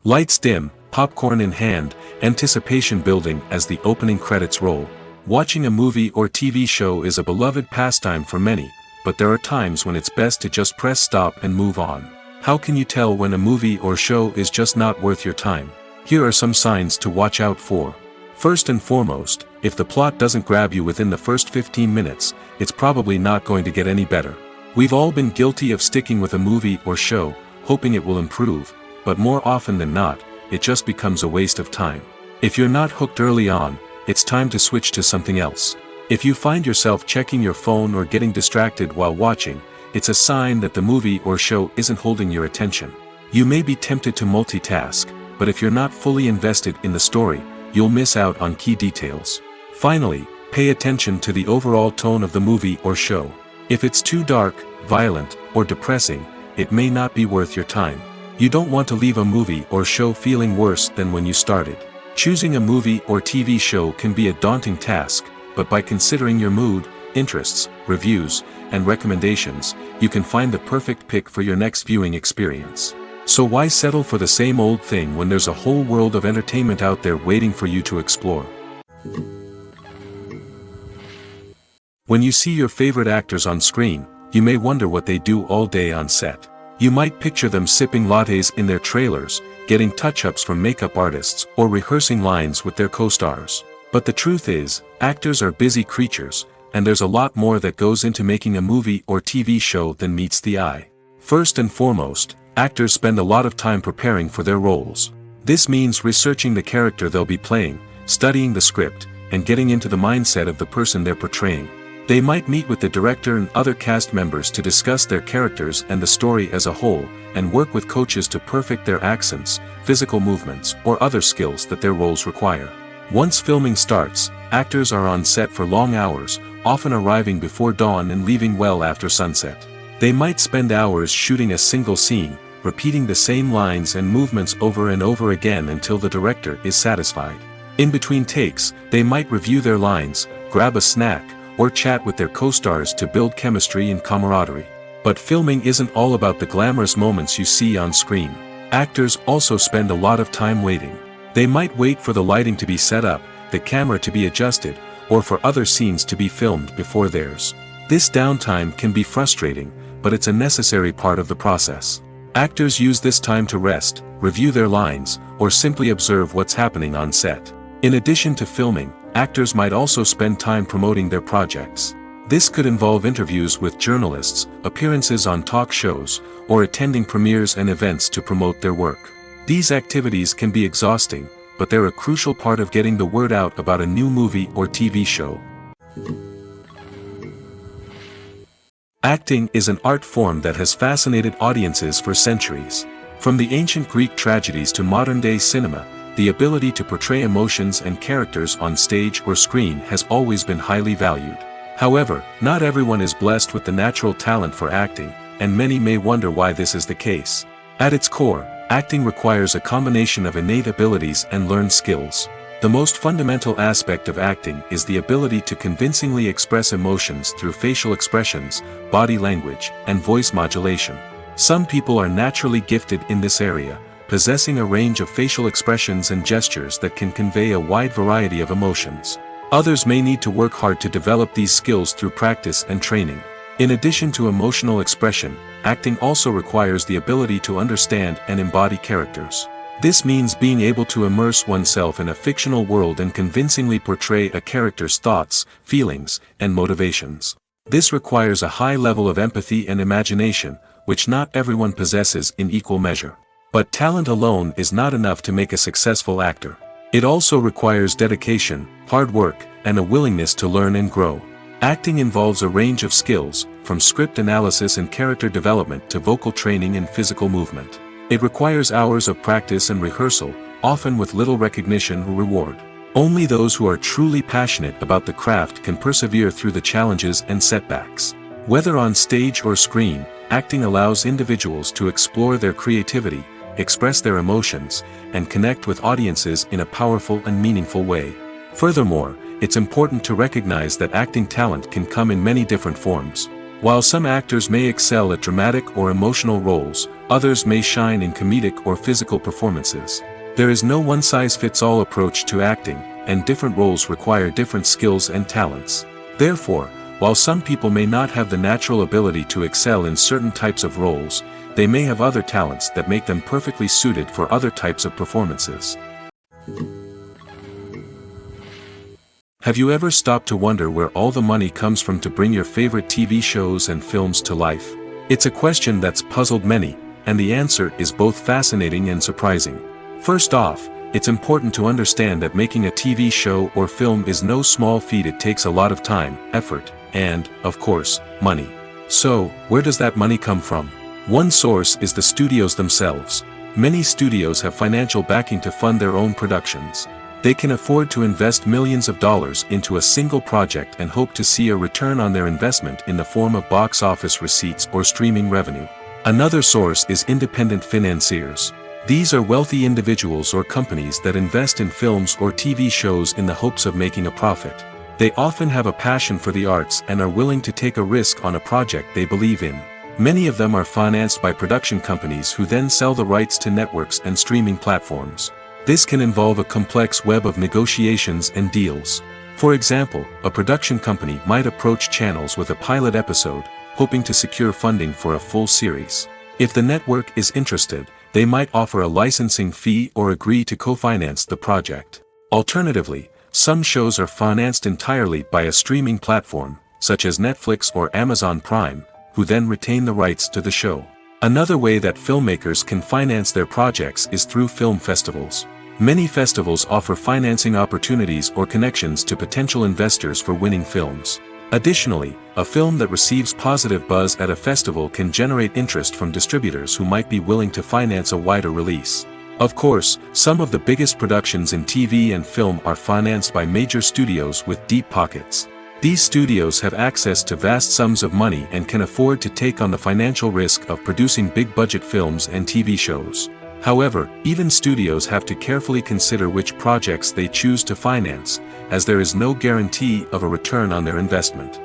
Lights dim, popcorn in hand, anticipation building as the opening credits roll. Watching a movie or TV show is a beloved pastime for many, but there are times when it's best to just press stop and move on. How can you tell when a movie or show is just not worth your time? Here are some signs to watch out for. First and foremost, if the plot doesn't grab you within the first 15 minutes, it's probably not going to get any better. We've all been guilty of sticking with a movie or show, hoping it will improve, but more often than not, it just becomes a waste of time. If you're not hooked early on, it's time to switch to something else. If you find yourself checking your phone or getting distracted while watching, it's a sign that the movie or show isn't holding your attention. You may be tempted to multitask, but if you're not fully invested in the story, you'll miss out on key details. Finally, pay attention to the overall tone of the movie or show. If it's too dark, violent, or depressing, it may not be worth your time. You don't want to leave a movie or show feeling worse than when you started. Choosing a movie or TV show can be a daunting task, but by considering your mood, interests, reviews, and recommendations, you can find the perfect pick for your next viewing experience. So why settle for the same old thing when there's a whole world of entertainment out there waiting for you to explore? When you see your favorite actors on screen, you may wonder what they do all day on set. You might picture them sipping lattes in their trailers, getting touch-ups from makeup artists, or rehearsing lines with their co-stars. But the truth is, actors are busy creatures, and there's a lot more that goes into making a movie or TV show than meets the eye. First and foremost, actors spend a lot of time preparing for their roles. This means researching the character they'll be playing, studying the script, and getting into the mindset of the person they're portraying. They might meet with the director and other cast members to discuss their characters and the story as a whole, and work with coaches to perfect their accents, physical movements, or other skills that their roles require. Once filming starts, actors are on set for long hours, often arriving before dawn and leaving well after sunset. They might spend hours shooting a single scene, repeating the same lines and movements over and over again until the director is satisfied. In between takes, they might review their lines, grab a snack, or chat with their co-stars to build chemistry and camaraderie. But filming isn't all about the glamorous moments you see on screen. Actors also spend a lot of time waiting. They might wait for the lighting to be set up, the camera to be adjusted, or for other scenes to be filmed before theirs. This downtime can be frustrating, but it's a necessary part of the process. Actors use this time to rest, review their lines, or simply observe what's happening on set. In addition to filming, actors might also spend time promoting their projects. This could involve interviews with journalists, appearances on talk shows, or attending premieres and events to promote their work. These activities can be exhausting, but they're a crucial part of getting the word out about a new movie or TV show. Acting is an art form that has fascinated audiences for centuries. From the ancient Greek tragedies to modern-day cinema, the ability to portray emotions and characters on stage or screen has always been highly valued. However, not everyone is blessed with the natural talent for acting, and many may wonder why this is the case. At its core, acting requires a combination of innate abilities and learned skills. The most fundamental aspect of acting is the ability to convincingly express emotions through facial expressions, body language, and voice modulation. Some people are naturally gifted in this area, possessing a range of facial expressions and gestures that can convey a wide variety of emotions. Others may need to work hard to develop these skills through practice and training. In addition to emotional expression, acting also requires the ability to understand and embody characters. This means being able to immerse oneself in a fictional world and convincingly portray a character's thoughts, feelings, and motivations. This requires a high level of empathy and imagination, which not everyone possesses in equal measure. But talent alone is not enough to make a successful actor. It also requires dedication, hard work, and a willingness to learn and grow. Acting involves a range of skills, from script analysis and character development to vocal training and physical movement. It requires hours of practice and rehearsal, often with little recognition or reward. Only those who are truly passionate about the craft can persevere through the challenges and setbacks. Whether on stage or screen, acting allows individuals to explore their creativity, express their emotions, and connect with audiences in a powerful and meaningful way. Furthermore, it's important to recognize that acting talent can come in many different forms. While some actors may excel at dramatic or emotional roles, others may shine in comedic or physical performances. There is no one-size-fits-all approach to acting, and different roles require different skills and talents. Therefore, while some people may not have the natural ability to excel in certain types of roles, they may have other talents that make them perfectly suited for other types of performances. Have you ever stopped to wonder where all the money comes from to bring your favorite TV shows and films to life? It's a question that's puzzled many, and the answer is both fascinating and surprising. First off, it's important to understand that making a TV show or film is no small feat. It takes a lot of time, effort, and, of course, money. So, where does that money come from? One source is the studios themselves. Many studios have financial backing to fund their own productions. They can afford to invest millions of dollars into a single project and hope to see a return on their investment in the form of box office receipts or streaming revenue. Another source is independent financiers. These are wealthy individuals or companies that invest in films or TV shows in the hopes of making a profit. They often have a passion for the arts and are willing to take a risk on a project they believe in. Many of them are financed by production companies who then sell the rights to networks and streaming platforms. This can involve a complex web of negotiations and deals. For example, a production company might approach channels with a pilot episode, hoping to secure funding for a full series. If the network is interested, they might offer a licensing fee or agree to co-finance the project. Alternatively, some shows are financed entirely by a streaming platform, such as Netflix or Amazon Prime, who then retain the rights to the show. Another way that filmmakers can finance their projects is through film festivals. Many festivals offer financing opportunities or connections to potential investors for winning films. Additionally, a film that receives positive buzz at a festival can generate interest from distributors who might be willing to finance a wider release. Of course, some of the biggest productions in TV and film are financed by major studios with deep pockets. These studios have access to vast sums of money and can afford to take on the financial risk of producing big-budget films and TV shows. However, even studios have to carefully consider which projects they choose to finance, as there is no guarantee of a return on their investment.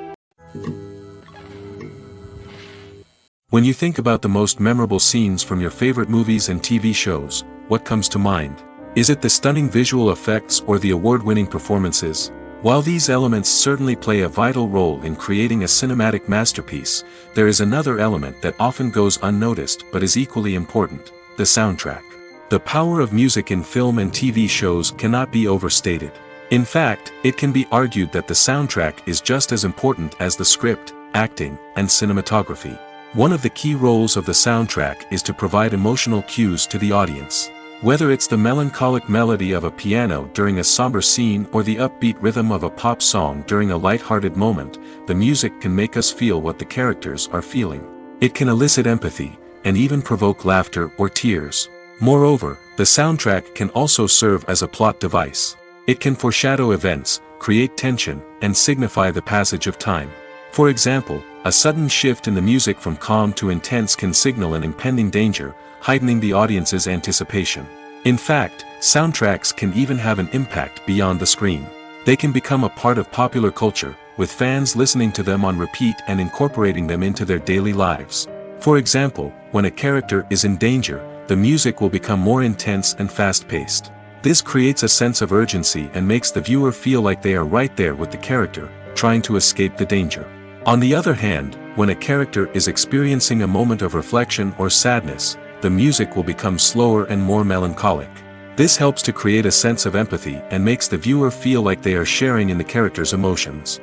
When you think about the most memorable scenes from your favorite movies and TV shows, what comes to mind? Is it the stunning visual effects or the award-winning performances? While these elements certainly play a vital role in creating a cinematic masterpiece, there is another element that often goes unnoticed but is equally important: the soundtrack. The power of music in film and TV shows cannot be overstated. In fact, it can be argued that the soundtrack is just as important as the script, acting, and cinematography. One of the key roles of the soundtrack is to provide emotional cues to the audience. Whether it's the melancholic melody of a piano during a somber scene or the upbeat rhythm of a pop song during a light-hearted moment, the music can make us feel what the characters are feeling. It can elicit empathy, and even provoke laughter or tears. Moreover, the soundtrack can also serve as a plot device. It can foreshadow events, create tension, and signify the passage of time. For example, a sudden shift in the music from calm to intense can signal an impending danger, heightening the audience's anticipation. In fact, soundtracks can even have an impact beyond the screen. They can become a part of popular culture, with fans listening to them on repeat and incorporating them into their daily lives. For example, when a character is in danger, the music will become more intense and fast-paced. This creates a sense of urgency and makes the viewer feel like they are right there with the character, trying to escape the danger. On the other hand, when a character is experiencing a moment of reflection or sadness, the music will become slower and more melancholic. This helps to create a sense of empathy and makes the viewer feel like they are sharing in the character's emotions.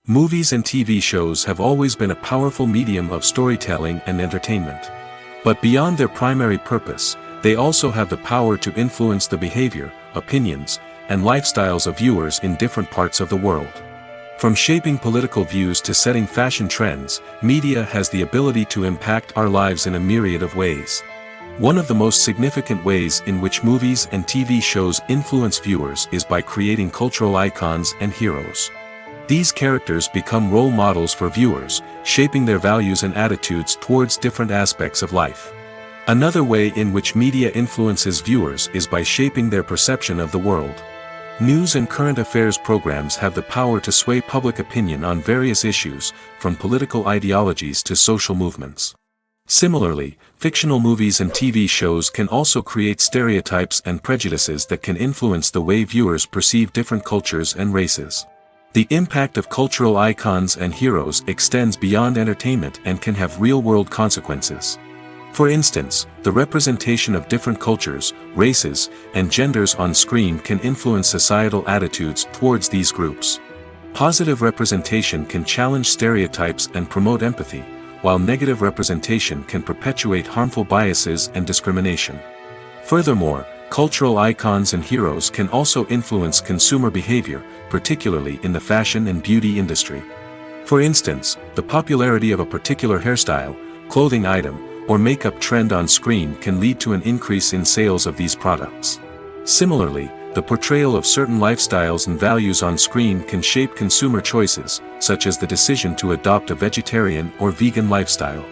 Movies and TV shows have always been a powerful medium of storytelling and entertainment. But beyond their primary purpose, they also have the power to influence the behavior, opinions, and lifestyles of viewers in different parts of the world. From shaping political views to setting fashion trends, media has the ability to impact our lives in a myriad of ways. One of the most significant ways in which movies and TV shows influence viewers is by creating cultural icons and heroes. These characters become role models for viewers, shaping their values and attitudes towards different aspects of life. Another way in which media influences viewers is by shaping their perception of the world. News and current affairs programs have the power to sway public opinion on various issues, from political ideologies to social movements. Similarly, fictional movies and TV shows can also create stereotypes and prejudices that can influence the way viewers perceive different cultures and races. The impact of cultural icons and heroes extends beyond entertainment and can have real-world consequences. For instance, the representation of different cultures, races, and genders on screen can influence societal attitudes towards these groups. Positive representation can challenge stereotypes and promote empathy, while negative representation can perpetuate harmful biases and discrimination. Furthermore, cultural icons and heroes can also influence consumer behavior, particularly in the fashion and beauty industry. For instance, the popularity of a particular hairstyle, clothing item, or makeup trend on screen can lead to an increase in sales of these products. Similarly, the portrayal of certain lifestyles and values on screen can shape consumer choices, such as the decision to adopt a vegetarian or vegan lifestyle.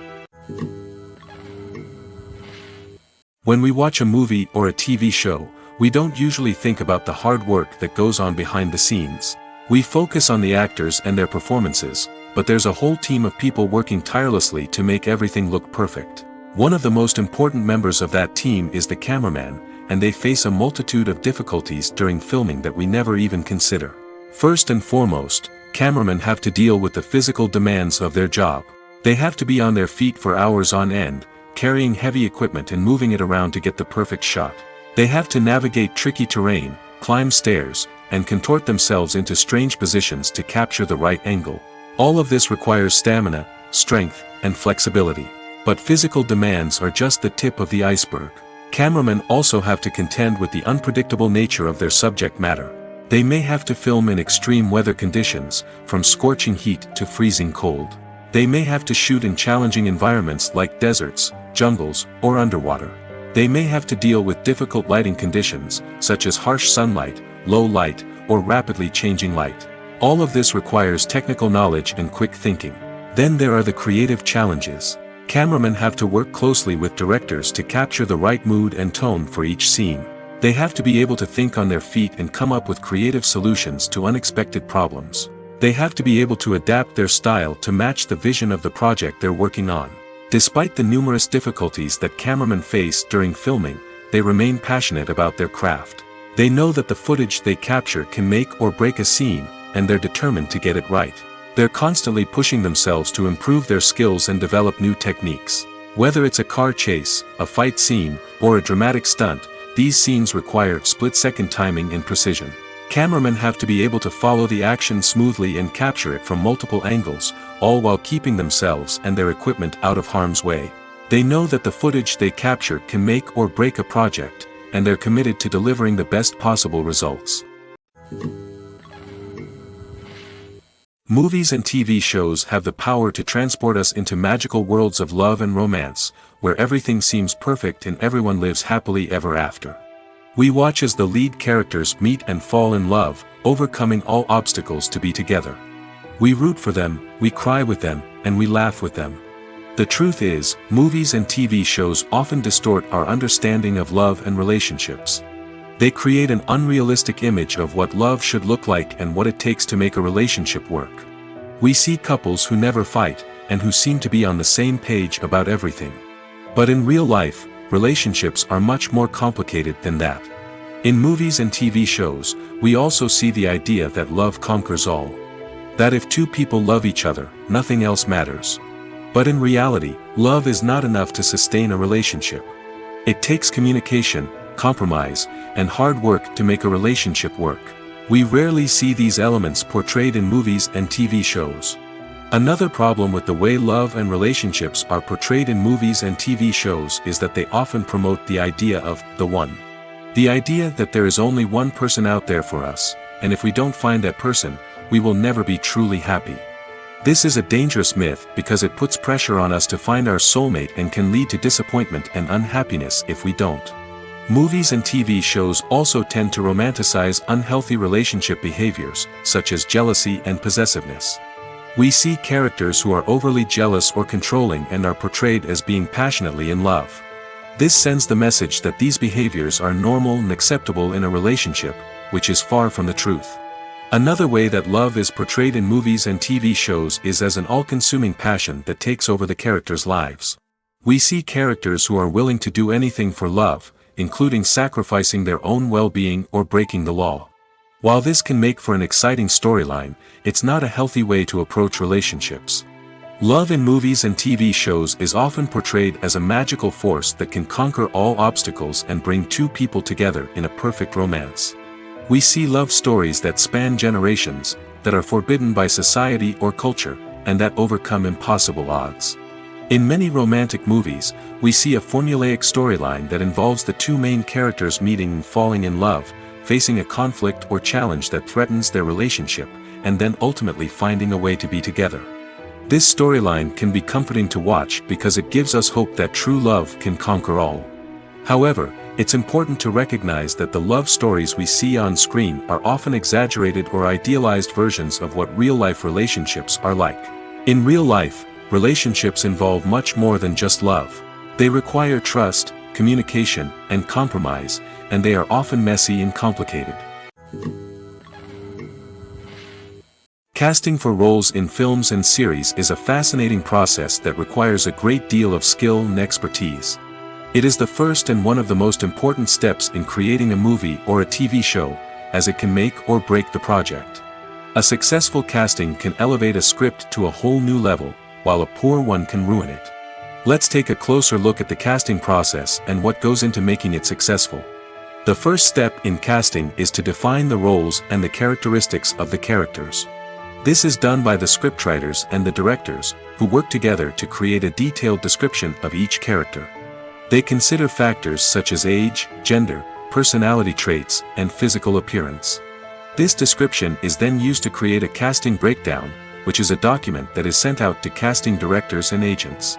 When we watch a movie or a TV show, we don't usually think about the hard work that goes on behind the scenes. We focus on the actors and their performances, but there's a whole team of people working tirelessly to make everything look perfect. One of the most important members of that team is the cameraman, and they face a multitude of difficulties during filming that we never even consider. First and foremost, cameramen have to deal with the physical demands of their job. They have to be on their feet for hours on end, carrying heavy equipment and moving it around to get the perfect shot. They have to navigate tricky terrain, climb stairs, and contort themselves into strange positions to capture the right angle. All of this requires stamina, strength, and flexibility. But physical demands are just the tip of the iceberg. Cameramen also have to contend with the unpredictable nature of their subject matter. They may have to film in extreme weather conditions, from scorching heat to freezing cold. They may have to shoot in challenging environments like deserts, jungles, or underwater. They may have to deal with difficult lighting conditions, such as harsh sunlight, low light, or rapidly changing light. All of this requires technical knowledge and quick thinking. Then there are the creative challenges. Cameramen have to work closely with directors to capture the right mood and tone for each scene. They have to be able to think on their feet and come up with creative solutions to unexpected problems. They have to be able to adapt their style to match the vision of the project they're working on. Despite the numerous difficulties that cameramen face during filming, they remain passionate about their craft. They know that the footage they capture can make or break a scene, and they're determined to get it right. They're constantly pushing themselves to improve their skills and develop new techniques. Whether it's a car chase, a fight scene, or a dramatic stunt, these scenes require split-second timing and precision. Cameramen have to be able to follow the action smoothly and capture it from multiple angles, all while keeping themselves and their equipment out of harm's way. They know that the footage they capture can make or break a project, and they're committed to delivering the best possible results. Movies and TV shows have the power to transport us into magical worlds of love and romance, where everything seems perfect and everyone lives happily ever after. We watch as the lead characters meet and fall in love, overcoming all obstacles to be together. We root for them, we cry with them, and we laugh with them. The truth is, movies and TV shows often distort our understanding of love and relationships. They create an unrealistic image of what love should look like and what it takes to make a relationship work. We see couples who never fight, and who seem to be on the same page about everything. But in real life, relationships are much more complicated than that. In movies and TV shows, we also see the idea that love conquers all. That if two people love each other, nothing else matters. But in reality, love is not enough to sustain a relationship. It takes communication, compromise, and hard work to make a relationship work. We rarely see these elements portrayed in movies and TV shows. Another problem with the way love and relationships are portrayed in movies and TV shows is that they often promote the idea of the one. The idea that there is only one person out there for us, and if we don't find that person, we will never be truly happy. This is a dangerous myth because it puts pressure on us to find our soulmate and can lead to disappointment and unhappiness if we don't. Movies and TV shows also tend to romanticize unhealthy relationship behaviors, such as jealousy and possessiveness. We see characters who are overly jealous or controlling and are portrayed as being passionately in love. This sends the message that these behaviors are normal and acceptable in a relationship, which is far from the truth. Another way that love is portrayed in movies and TV shows is as an all-consuming passion that takes over the characters' lives. We see characters who are willing to do anything for love, including sacrificing their own well-being or breaking the law. While this can make for an exciting storyline, it's not a healthy way to approach relationships. Love in movies and TV shows is often portrayed as a magical force that can conquer all obstacles and bring two people together in a perfect romance. We see love stories that span generations, that are forbidden by society or culture, and that overcome impossible odds. In many romantic movies, we see a formulaic storyline that involves the two main characters meeting and falling in love, facing a conflict or challenge that threatens their relationship, and then ultimately finding a way to be together. This storyline can be comforting to watch because it gives us hope that true love can conquer all. However, it's important to recognize that the love stories we see on screen are often exaggerated or idealized versions of what real-life relationships are like. In real life, relationships involve much more than just love. They require trust, communication, and compromise, and they are often messy and complicated. Casting for roles in films and series is a fascinating process that requires a great deal of skill and expertise. It is the first and one of the most important steps in creating a movie or a TV show, as it can make or break the project. A successful casting can elevate a script to a whole new level, while a poor one can ruin it. Let's take a closer look at the casting process and what goes into making it successful. The first step in casting is to define the roles and the characteristics of the characters. This is done by the scriptwriters and the directors, who work together to create a detailed description of each character. They consider factors such as age, gender, personality traits, and physical appearance. This description is then used to create a casting breakdown, which is a document that is sent out to casting directors and agents.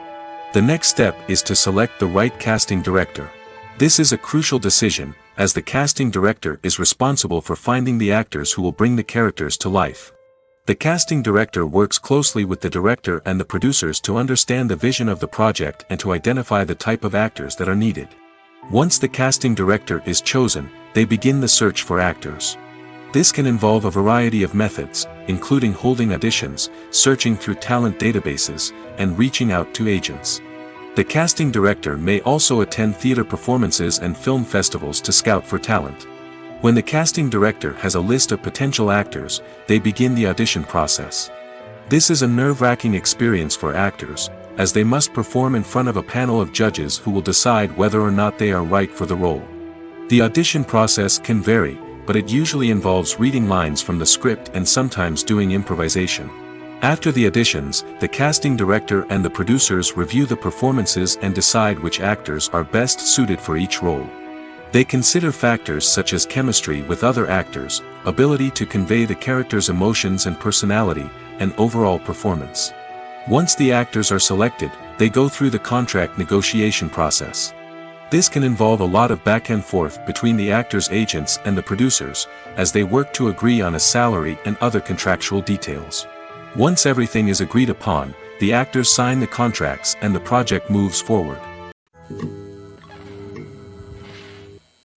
The next step is to select the right casting director. This is a crucial decision, as the casting director is responsible for finding the actors who will bring the characters to life. The casting director works closely with the director and the producers to understand the vision of the project and to identify the type of actors that are needed. Once the casting director is chosen, they begin the search for actors. This can involve a variety of methods, including holding auditions, searching through talent databases, and reaching out to agents. The casting director may also attend theater performances and film festivals to scout for talent. When the casting director has a list of potential actors, they begin the audition process. This is a nerve-wracking experience for actors, as they must perform in front of a panel of judges who will decide whether or not they are right for the role. The audition process can vary, but it usually involves reading lines from the script and sometimes doing improvisation. After the auditions, the casting director and the producers review the performances and decide which actors are best suited for each role. They consider factors such as chemistry with other actors, ability to convey the character's emotions and personality, and overall performance. Once the actors are selected, they go through the contract negotiation process. This can involve a lot of back and forth between the actors' agents and the producers, as they work to agree on a salary and other contractual details. Once everything is agreed upon, the actors sign the contracts and the project moves forward.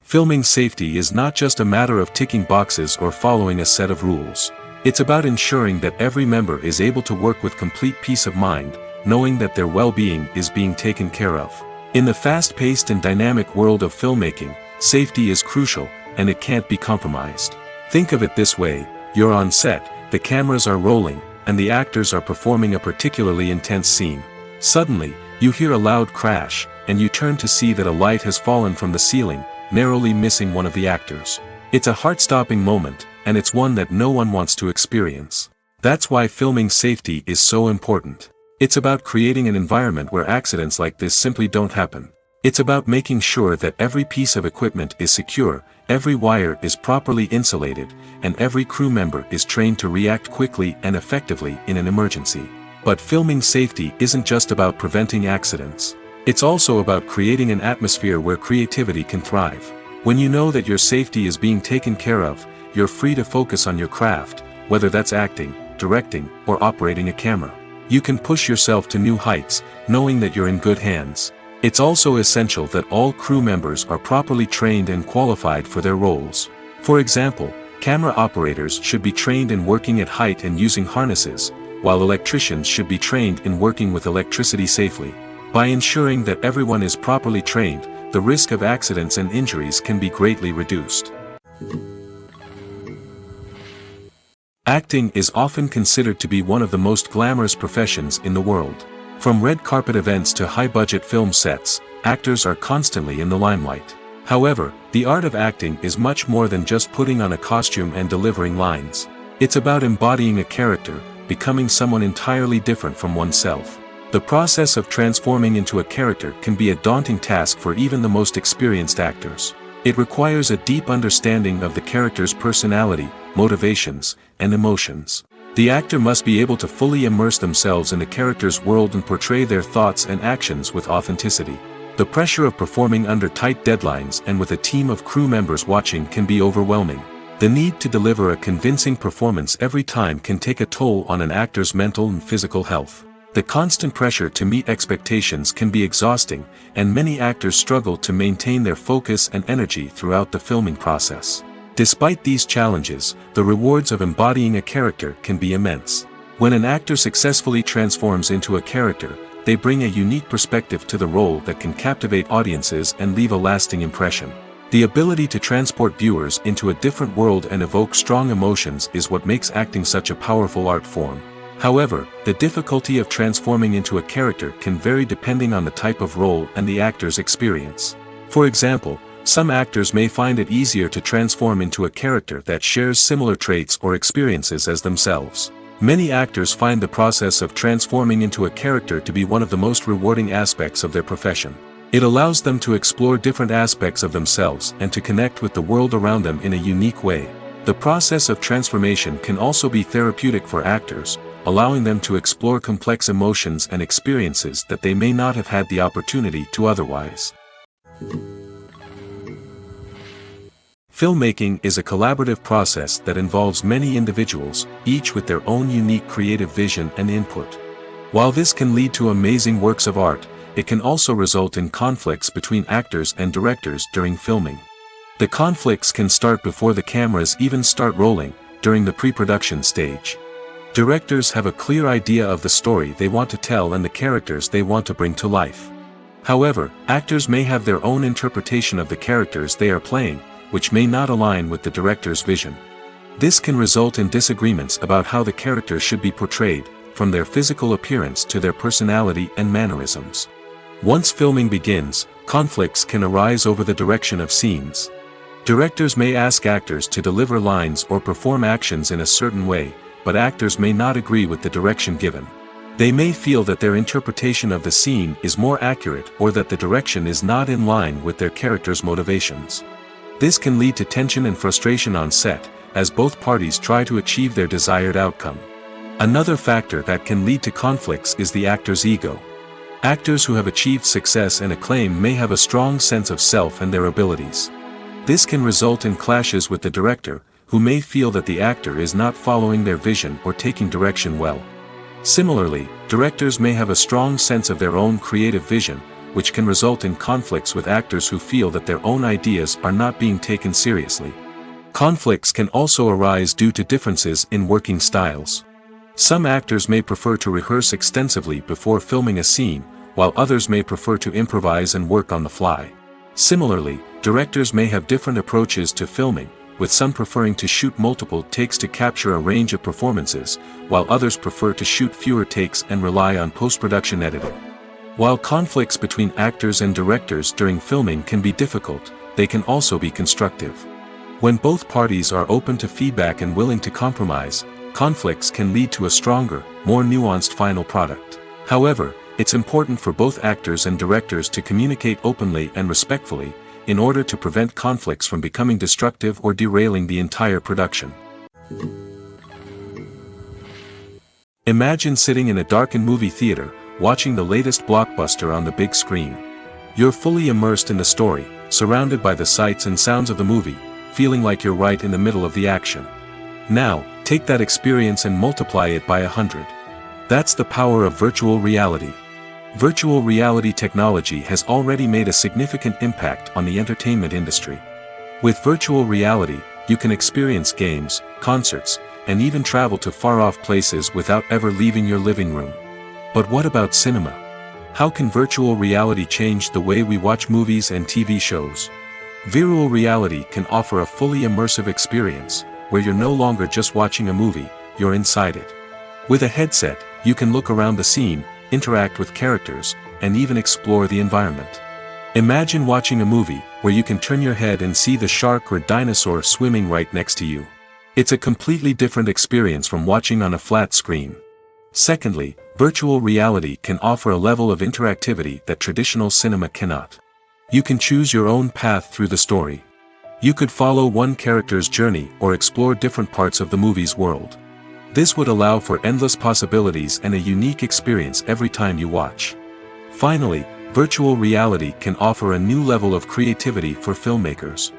Filming safety is not just a matter of ticking boxes or following a set of rules. It's about ensuring that every member is able to work with complete peace of mind, knowing that their well-being is being taken care of. In the fast-paced and dynamic world of filmmaking, safety is crucial, and it can't be compromised. Think of it this way: you're on set, the cameras are rolling, and the actors are performing a particularly intense scene. Suddenly, you hear a loud crash, and you turn to see that a light has fallen from the ceiling, narrowly missing one of the actors. It's a heart-stopping moment, and it's one that no one wants to experience. That's why filming safety is so important. It's about creating an environment where accidents like this simply don't happen. It's about making sure that every piece of equipment is secure, every wire is properly insulated, and every crew member is trained to react quickly and effectively in an emergency. But filming safety isn't just about preventing accidents. It's also about creating an atmosphere where creativity can thrive. When you know that your safety is being taken care of, you're free to focus on your craft, whether that's acting, directing, or operating a camera. You can push yourself to new heights, knowing that you're in good hands. It's also essential that all crew members are properly trained and qualified for their roles. For example, camera operators should be trained in working at height and using harnesses, while electricians should be trained in working with electricity safely. By ensuring that everyone is properly trained, the risk of accidents and injuries can be greatly reduced. Acting is often considered to be one of the most glamorous professions in the world. From red carpet events to high-budget film sets, actors are constantly in the limelight. However, the art of acting is much more than just putting on a costume and delivering lines. It's about embodying a character, becoming someone entirely different from oneself. The process of transforming into a character can be a daunting task for even the most experienced actors. It requires a deep understanding of the character's personality, motivations, and emotions. The actor must be able to fully immerse themselves in the character's world and portray their thoughts and actions with authenticity. The pressure of performing under tight deadlines and with a team of crew members watching can be overwhelming. The need to deliver a convincing performance every time can take a toll on an actor's mental and physical health. The constant pressure to meet expectations can be exhausting, and many actors struggle to maintain their focus and energy throughout the filming process. Despite these challenges, the rewards of embodying a character can be immense. When an actor successfully transforms into a character, they bring a unique perspective to the role that can captivate audiences and leave a lasting impression. The ability to transport viewers into a different world and evoke strong emotions is what makes acting such a powerful art form. However, the difficulty of transforming into a character can vary depending on the type of role and the actor's experience. For example, some actors may find it easier to transform into a character that shares similar traits or experiences as themselves. Many actors find the process of transforming into a character to be one of the most rewarding aspects of their profession. It allows them to explore different aspects of themselves and to connect with the world around them in a unique way. The process of transformation can also be therapeutic for actors, allowing them to explore complex emotions and experiences that they may not have had the opportunity to otherwise. Filmmaking is a collaborative process that involves many individuals, each with their own unique creative vision and input. While this can lead to amazing works of art, it can also result in conflicts between actors and directors during filming. The conflicts can start before the cameras even start rolling, during the pre-production stage. Directors have a clear idea of the story they want to tell and the characters they want to bring to life. However, actors may have their own interpretation of the characters they are playing, which may not align with the director's vision. This can result in disagreements about how the character should be portrayed, from their physical appearance to their personality and mannerisms. Once filming begins, conflicts can arise over the direction of scenes. Directors may ask actors to deliver lines or perform actions in a certain way, but actors may not agree with the direction given. They may feel that their interpretation of the scene is more accurate or that the direction is not in line with their character's motivations. This can lead to tension and frustration on set, as both parties try to achieve their desired outcome. Another factor that can lead to conflicts is the actor's ego. Actors who have achieved success and acclaim may have a strong sense of self and their abilities. This can result in clashes with the director, who may feel that the actor is not following their vision or taking direction well. Similarly, directors may have a strong sense of their own creative vision, which can result in conflicts with actors who feel that their own ideas are not being taken seriously. Conflicts can also arise due to differences in working styles. Some actors may prefer to rehearse extensively before filming a scene, while others may prefer to improvise and work on the fly. Similarly, directors may have different approaches to filming, with some preferring to shoot multiple takes to capture a range of performances, while others prefer to shoot fewer takes and rely on post-production editing. While conflicts between actors and directors during filming can be difficult, they can also be constructive. When both parties are open to feedback and willing to compromise, conflicts can lead to a stronger, more nuanced final product. However, it's important for both actors and directors to communicate openly and respectfully, in order to prevent conflicts from becoming destructive or derailing the entire production. Imagine sitting in a darkened movie theater, watching the latest blockbuster on the big screen. You're fully immersed in the story, surrounded by the sights and sounds of the movie, feeling like you're right in the middle of the action. Now, take that experience and multiply it by 100. That's the power of virtual reality. Virtual reality technology has already made a significant impact on the entertainment industry. With virtual reality, you can experience games, concerts, and even travel to far-off places without ever leaving your living room. But what about cinema? How can virtual reality change the way we watch movies and TV shows? Virtual reality can offer a fully immersive experience, where you're no longer just watching a movie, you're inside it. With a headset, you can look around the scene, interact with characters, and even explore the environment. Imagine watching a movie, where you can turn your head and see the shark or dinosaur swimming right next to you. It's a completely different experience from watching on a flat screen. Secondly, virtual reality can offer a level of interactivity that traditional cinema cannot. You can choose your own path through the story. You could follow one character's journey or explore different parts of the movie's world. This would allow for endless possibilities and a unique experience every time you watch. Finally, virtual reality can offer a new level of creativity for filmmakers.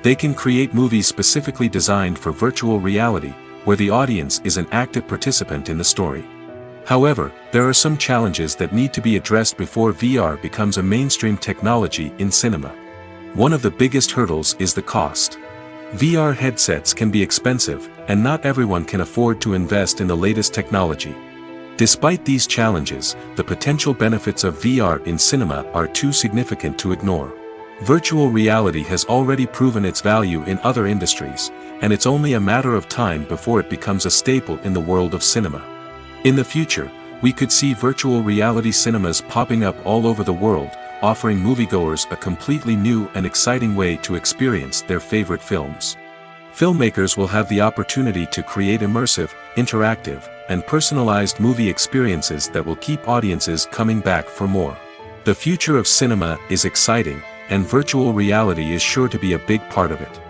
They can create movies specifically designed for virtual reality, where the audience is an active participant in the story. However, there are some challenges that need to be addressed before VR becomes a mainstream technology in cinema. One of the biggest hurdles is the cost. VR headsets can be expensive, and not everyone can afford to invest in the latest technology. Despite these challenges, the potential benefits of VR in cinema are too significant to ignore. Virtual reality has already proven its value in other industries, and it's only a matter of time before it becomes a staple in the world of cinema. In the future, we could see virtual reality cinemas popping up all over the world, offering moviegoers a completely new and exciting way to experience their favorite films. Filmmakers will have the opportunity to create immersive, interactive, and personalized movie experiences that will keep audiences coming back for more. The future of cinema is exciting, and virtual reality is sure to be a big part of it.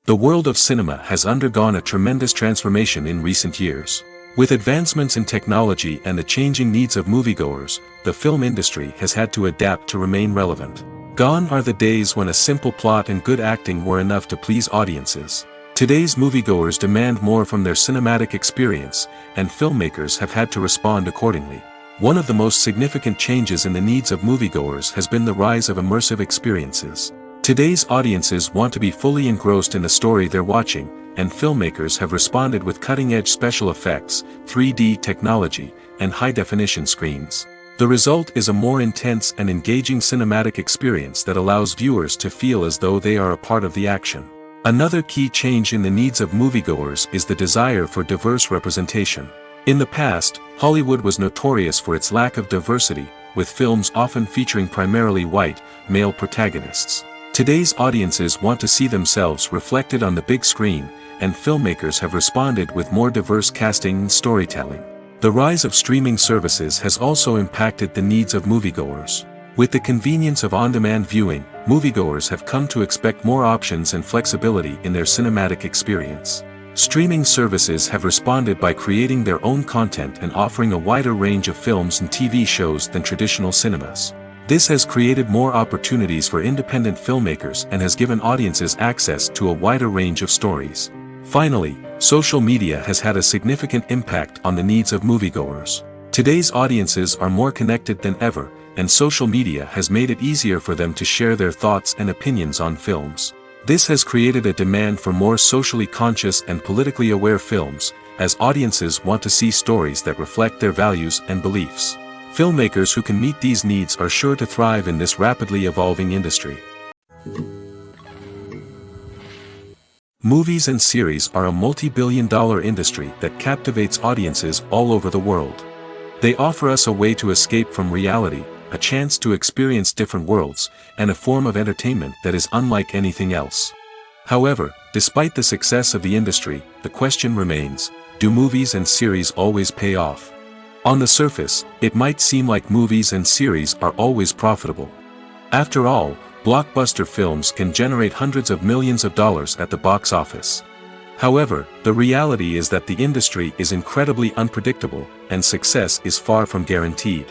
The world of cinema has undergone a tremendous transformation in recent years. With advancements in technology and the changing needs of moviegoers, the film industry has had to adapt to remain relevant. Gone are the days when a simple plot and good acting were enough to please audiences. Today's moviegoers demand more from their cinematic experience, and filmmakers have had to respond accordingly. One of the most significant changes in the needs of moviegoers has been the rise of immersive experiences. Today's audiences want to be fully engrossed in the story they're watching, and filmmakers have responded with cutting-edge special effects, 3D technology, and high-definition screens. The result is a more intense and engaging cinematic experience that allows viewers to feel as though they are a part of the action. Another key change in the needs of moviegoers is the desire for diverse representation. In the past, Hollywood was notorious for its lack of diversity, with films often featuring primarily white, male protagonists. Today's audiences want to see themselves reflected on the big screen, and filmmakers have responded with more diverse casting and storytelling. The rise of streaming services has also impacted the needs of moviegoers. With the convenience of on-demand viewing, moviegoers have come to expect more options and flexibility in their cinematic experience. Streaming services have responded by creating their own content and offering a wider range of films and TV shows than traditional cinemas. This has created more opportunities for independent filmmakers and has given audiences access to a wider range of stories. Finally, social media has had a significant impact on the needs of moviegoers. Today's audiences are more connected than ever, and social media has made it easier for them to share their thoughts and opinions on films. This has created a demand for more socially conscious and politically aware films, as audiences want to see stories that reflect their values and beliefs. Filmmakers who can meet these needs are sure to thrive in this rapidly evolving industry. Movies and series are a multi-billion-dollar industry that captivates audiences all over the world. They offer us a way to escape from reality, a chance to experience different worlds, and a form of entertainment that is unlike anything else. However, despite the success of the industry, the question remains, do movies and series always pay off? On the surface, it might seem like movies and series are always profitable. After all, blockbuster films can generate hundreds of millions of dollars at the box office. However, the reality is that the industry is incredibly unpredictable, and success is far from guaranteed.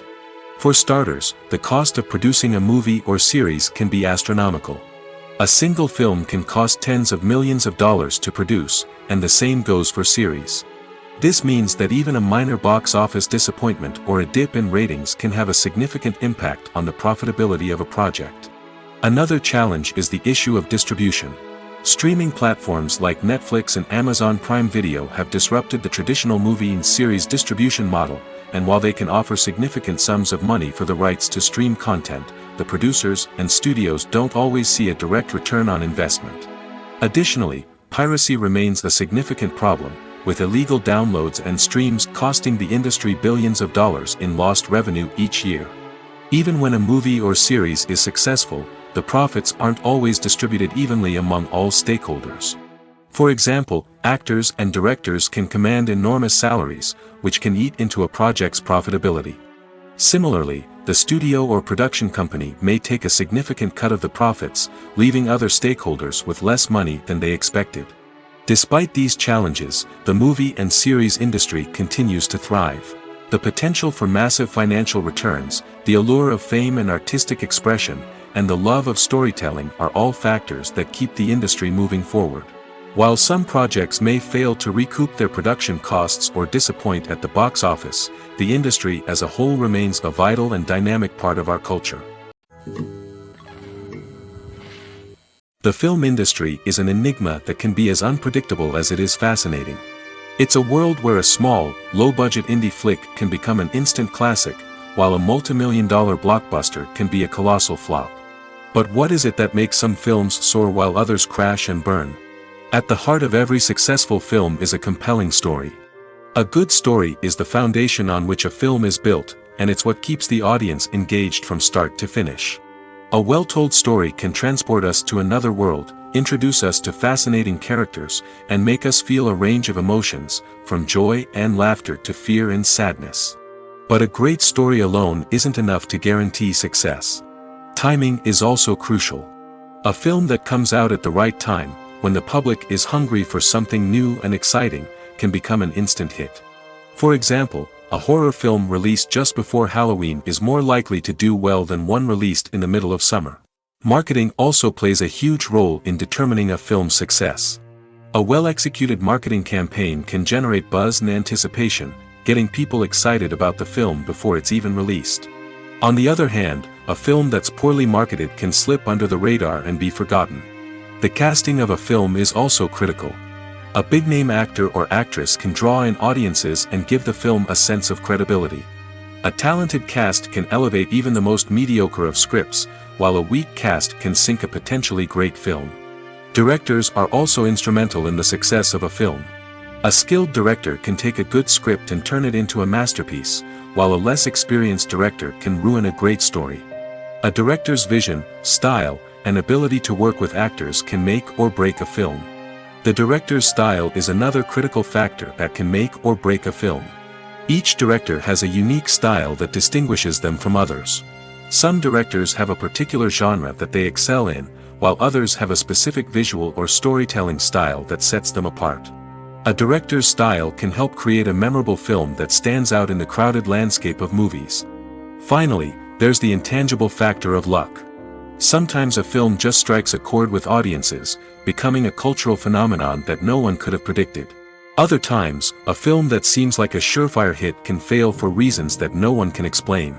For starters, the cost of producing a movie or series can be astronomical. A single film can cost tens of millions of dollars to produce, and the same goes for series. This means that even a minor box office disappointment or a dip in ratings can have a significant impact on the profitability of a project. Another challenge is the issue of distribution. Streaming platforms like Netflix and Amazon Prime Video have disrupted the traditional movie and series distribution model, and while they can offer significant sums of money for the rights to stream content, the producers and studios don't always see a direct return on investment. Additionally, piracy remains a significant problem, with illegal downloads and streams costing the industry billions of dollars in lost revenue each year. Even when a movie or series is successful, the profits aren't always distributed evenly among all stakeholders. For example, actors and directors can command enormous salaries, which can eat into a project's profitability. Similarly, the studio or production company may take a significant cut of the profits, leaving other stakeholders with less money than they expected. Despite these challenges, the movie and series industry continues to thrive. The potential for massive financial returns, the allure of fame and artistic expression, and the love of storytelling are all factors that keep the industry moving forward. While some projects may fail to recoup their production costs or disappoint at the box office, the industry as a whole remains a vital and dynamic part of our culture. The film industry is an enigma that can be as unpredictable as it is fascinating. It's a world where a small, low-budget indie flick can become an instant classic, while a multi-million-dollar blockbuster can be a colossal flop. But what is it that makes some films soar while others crash and burn? At the heart of every successful film is a compelling story. A good story is the foundation on which a film is built, and it's what keeps the audience engaged from start to finish. A well-told story can transport us to another world, introduce us to fascinating characters, and make us feel a range of emotions, from joy and laughter to fear and sadness. But a great story alone isn't enough to guarantee success. Timing is also crucial. A film that comes out at the right time, when the public is hungry for something new and exciting, can become an instant hit. For example, a horror film released just before Halloween is more likely to do well than one released in the middle of summer. Marketing also plays a huge role in determining a film's success. A well-executed marketing campaign can generate buzz and anticipation, getting people excited about the film before it's even released. On the other hand, a film that's poorly marketed can slip under the radar and be forgotten. The casting of a film is also critical. A big-name actor or actress can draw in audiences and give the film a sense of credibility. A talented cast can elevate even the most mediocre of scripts, while a weak cast can sink a potentially great film. Directors are also instrumental in the success of a film. A skilled director can take a good script and turn it into a masterpiece, while a less experienced director can ruin a great story. A director's vision, style, and ability to work with actors can make or break a film. The director's style is another critical factor that can make or break a film. Each director has a unique style that distinguishes them from others. Some directors have a particular genre that they excel in, while others have a specific visual or storytelling style that sets them apart. A director's style can help create a memorable film that stands out in the crowded landscape of movies. Finally, there's the intangible factor of luck. Sometimes a film just strikes a chord with audiences, becoming a cultural phenomenon that no one could have predicted. Other times, a film that seems like a surefire hit can fail for reasons that no one can explain.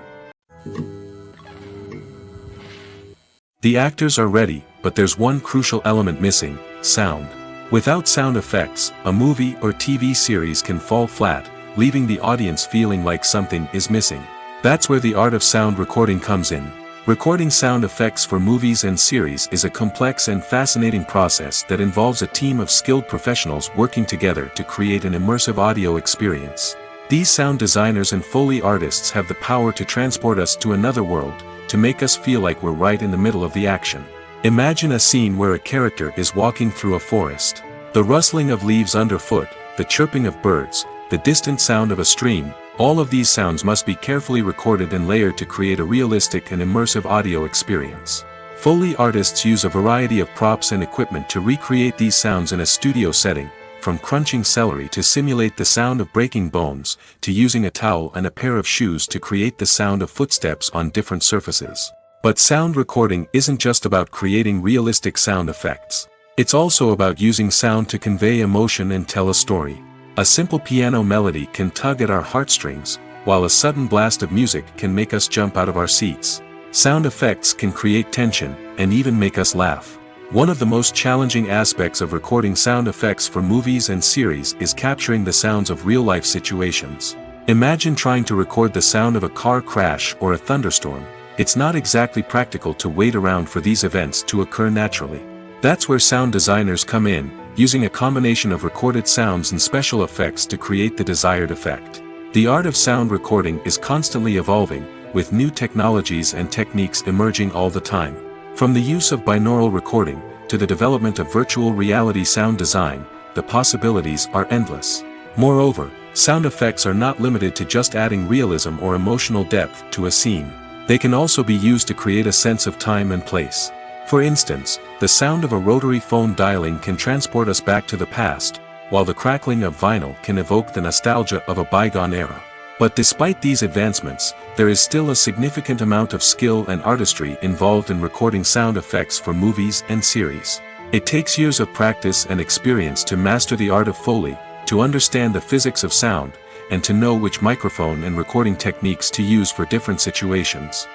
The actors are ready, but there's one crucial element missing: sound. Without sound effects, a movie or TV series can fall flat, leaving the audience feeling like something is missing. That's where the art of sound recording comes in. Recording sound effects for movies and series is a complex and fascinating process that involves a team of skilled professionals working together to create an immersive audio experience. These sound designers and Foley artists have the power to transport us to another world, to make us feel like we're right in the middle of the action. Imagine a scene where a character is walking through a forest. The rustling of leaves underfoot, the chirping of birds, the distant sound of a stream, all of these sounds must be carefully recorded and layered to create a realistic and immersive audio experience. Foley artists use a variety of props and equipment to recreate these sounds in a studio setting, from crunching celery to simulate the sound of breaking bones, to using a towel and a pair of shoes to create the sound of footsteps on different surfaces. But sound recording isn't just about creating realistic sound effects. It's also about using sound to convey emotion and tell a story. A simple piano melody can tug at our heartstrings, while a sudden blast of music can make us jump out of our seats. Sound effects can create tension, and even make us laugh. One of the most challenging aspects of recording sound effects for movies and series is capturing the sounds of real-life situations. Imagine trying to record the sound of a car crash or a thunderstorm. It's not exactly practical to wait around for these events to occur naturally. That's where sound designers come in, using a combination of recorded sounds and special effects to create the desired effect. The art of sound recording is constantly evolving, with new technologies and techniques emerging all the time. From the use of binaural recording, to the development of virtual reality sound design, the possibilities are endless. Moreover, sound effects are not limited to just adding realism or emotional depth to a scene. They can also be used to create a sense of time and place. For instance, the sound of a rotary phone dialing can transport us back to the past, while the crackling of vinyl can evoke the nostalgia of a bygone era. But despite these advancements, there is still a significant amount of skill and artistry involved in recording sound effects for movies and series. It takes years of practice and experience to master the art of Foley, to understand the physics of sound, and to know which microphone and recording techniques to use for different situations.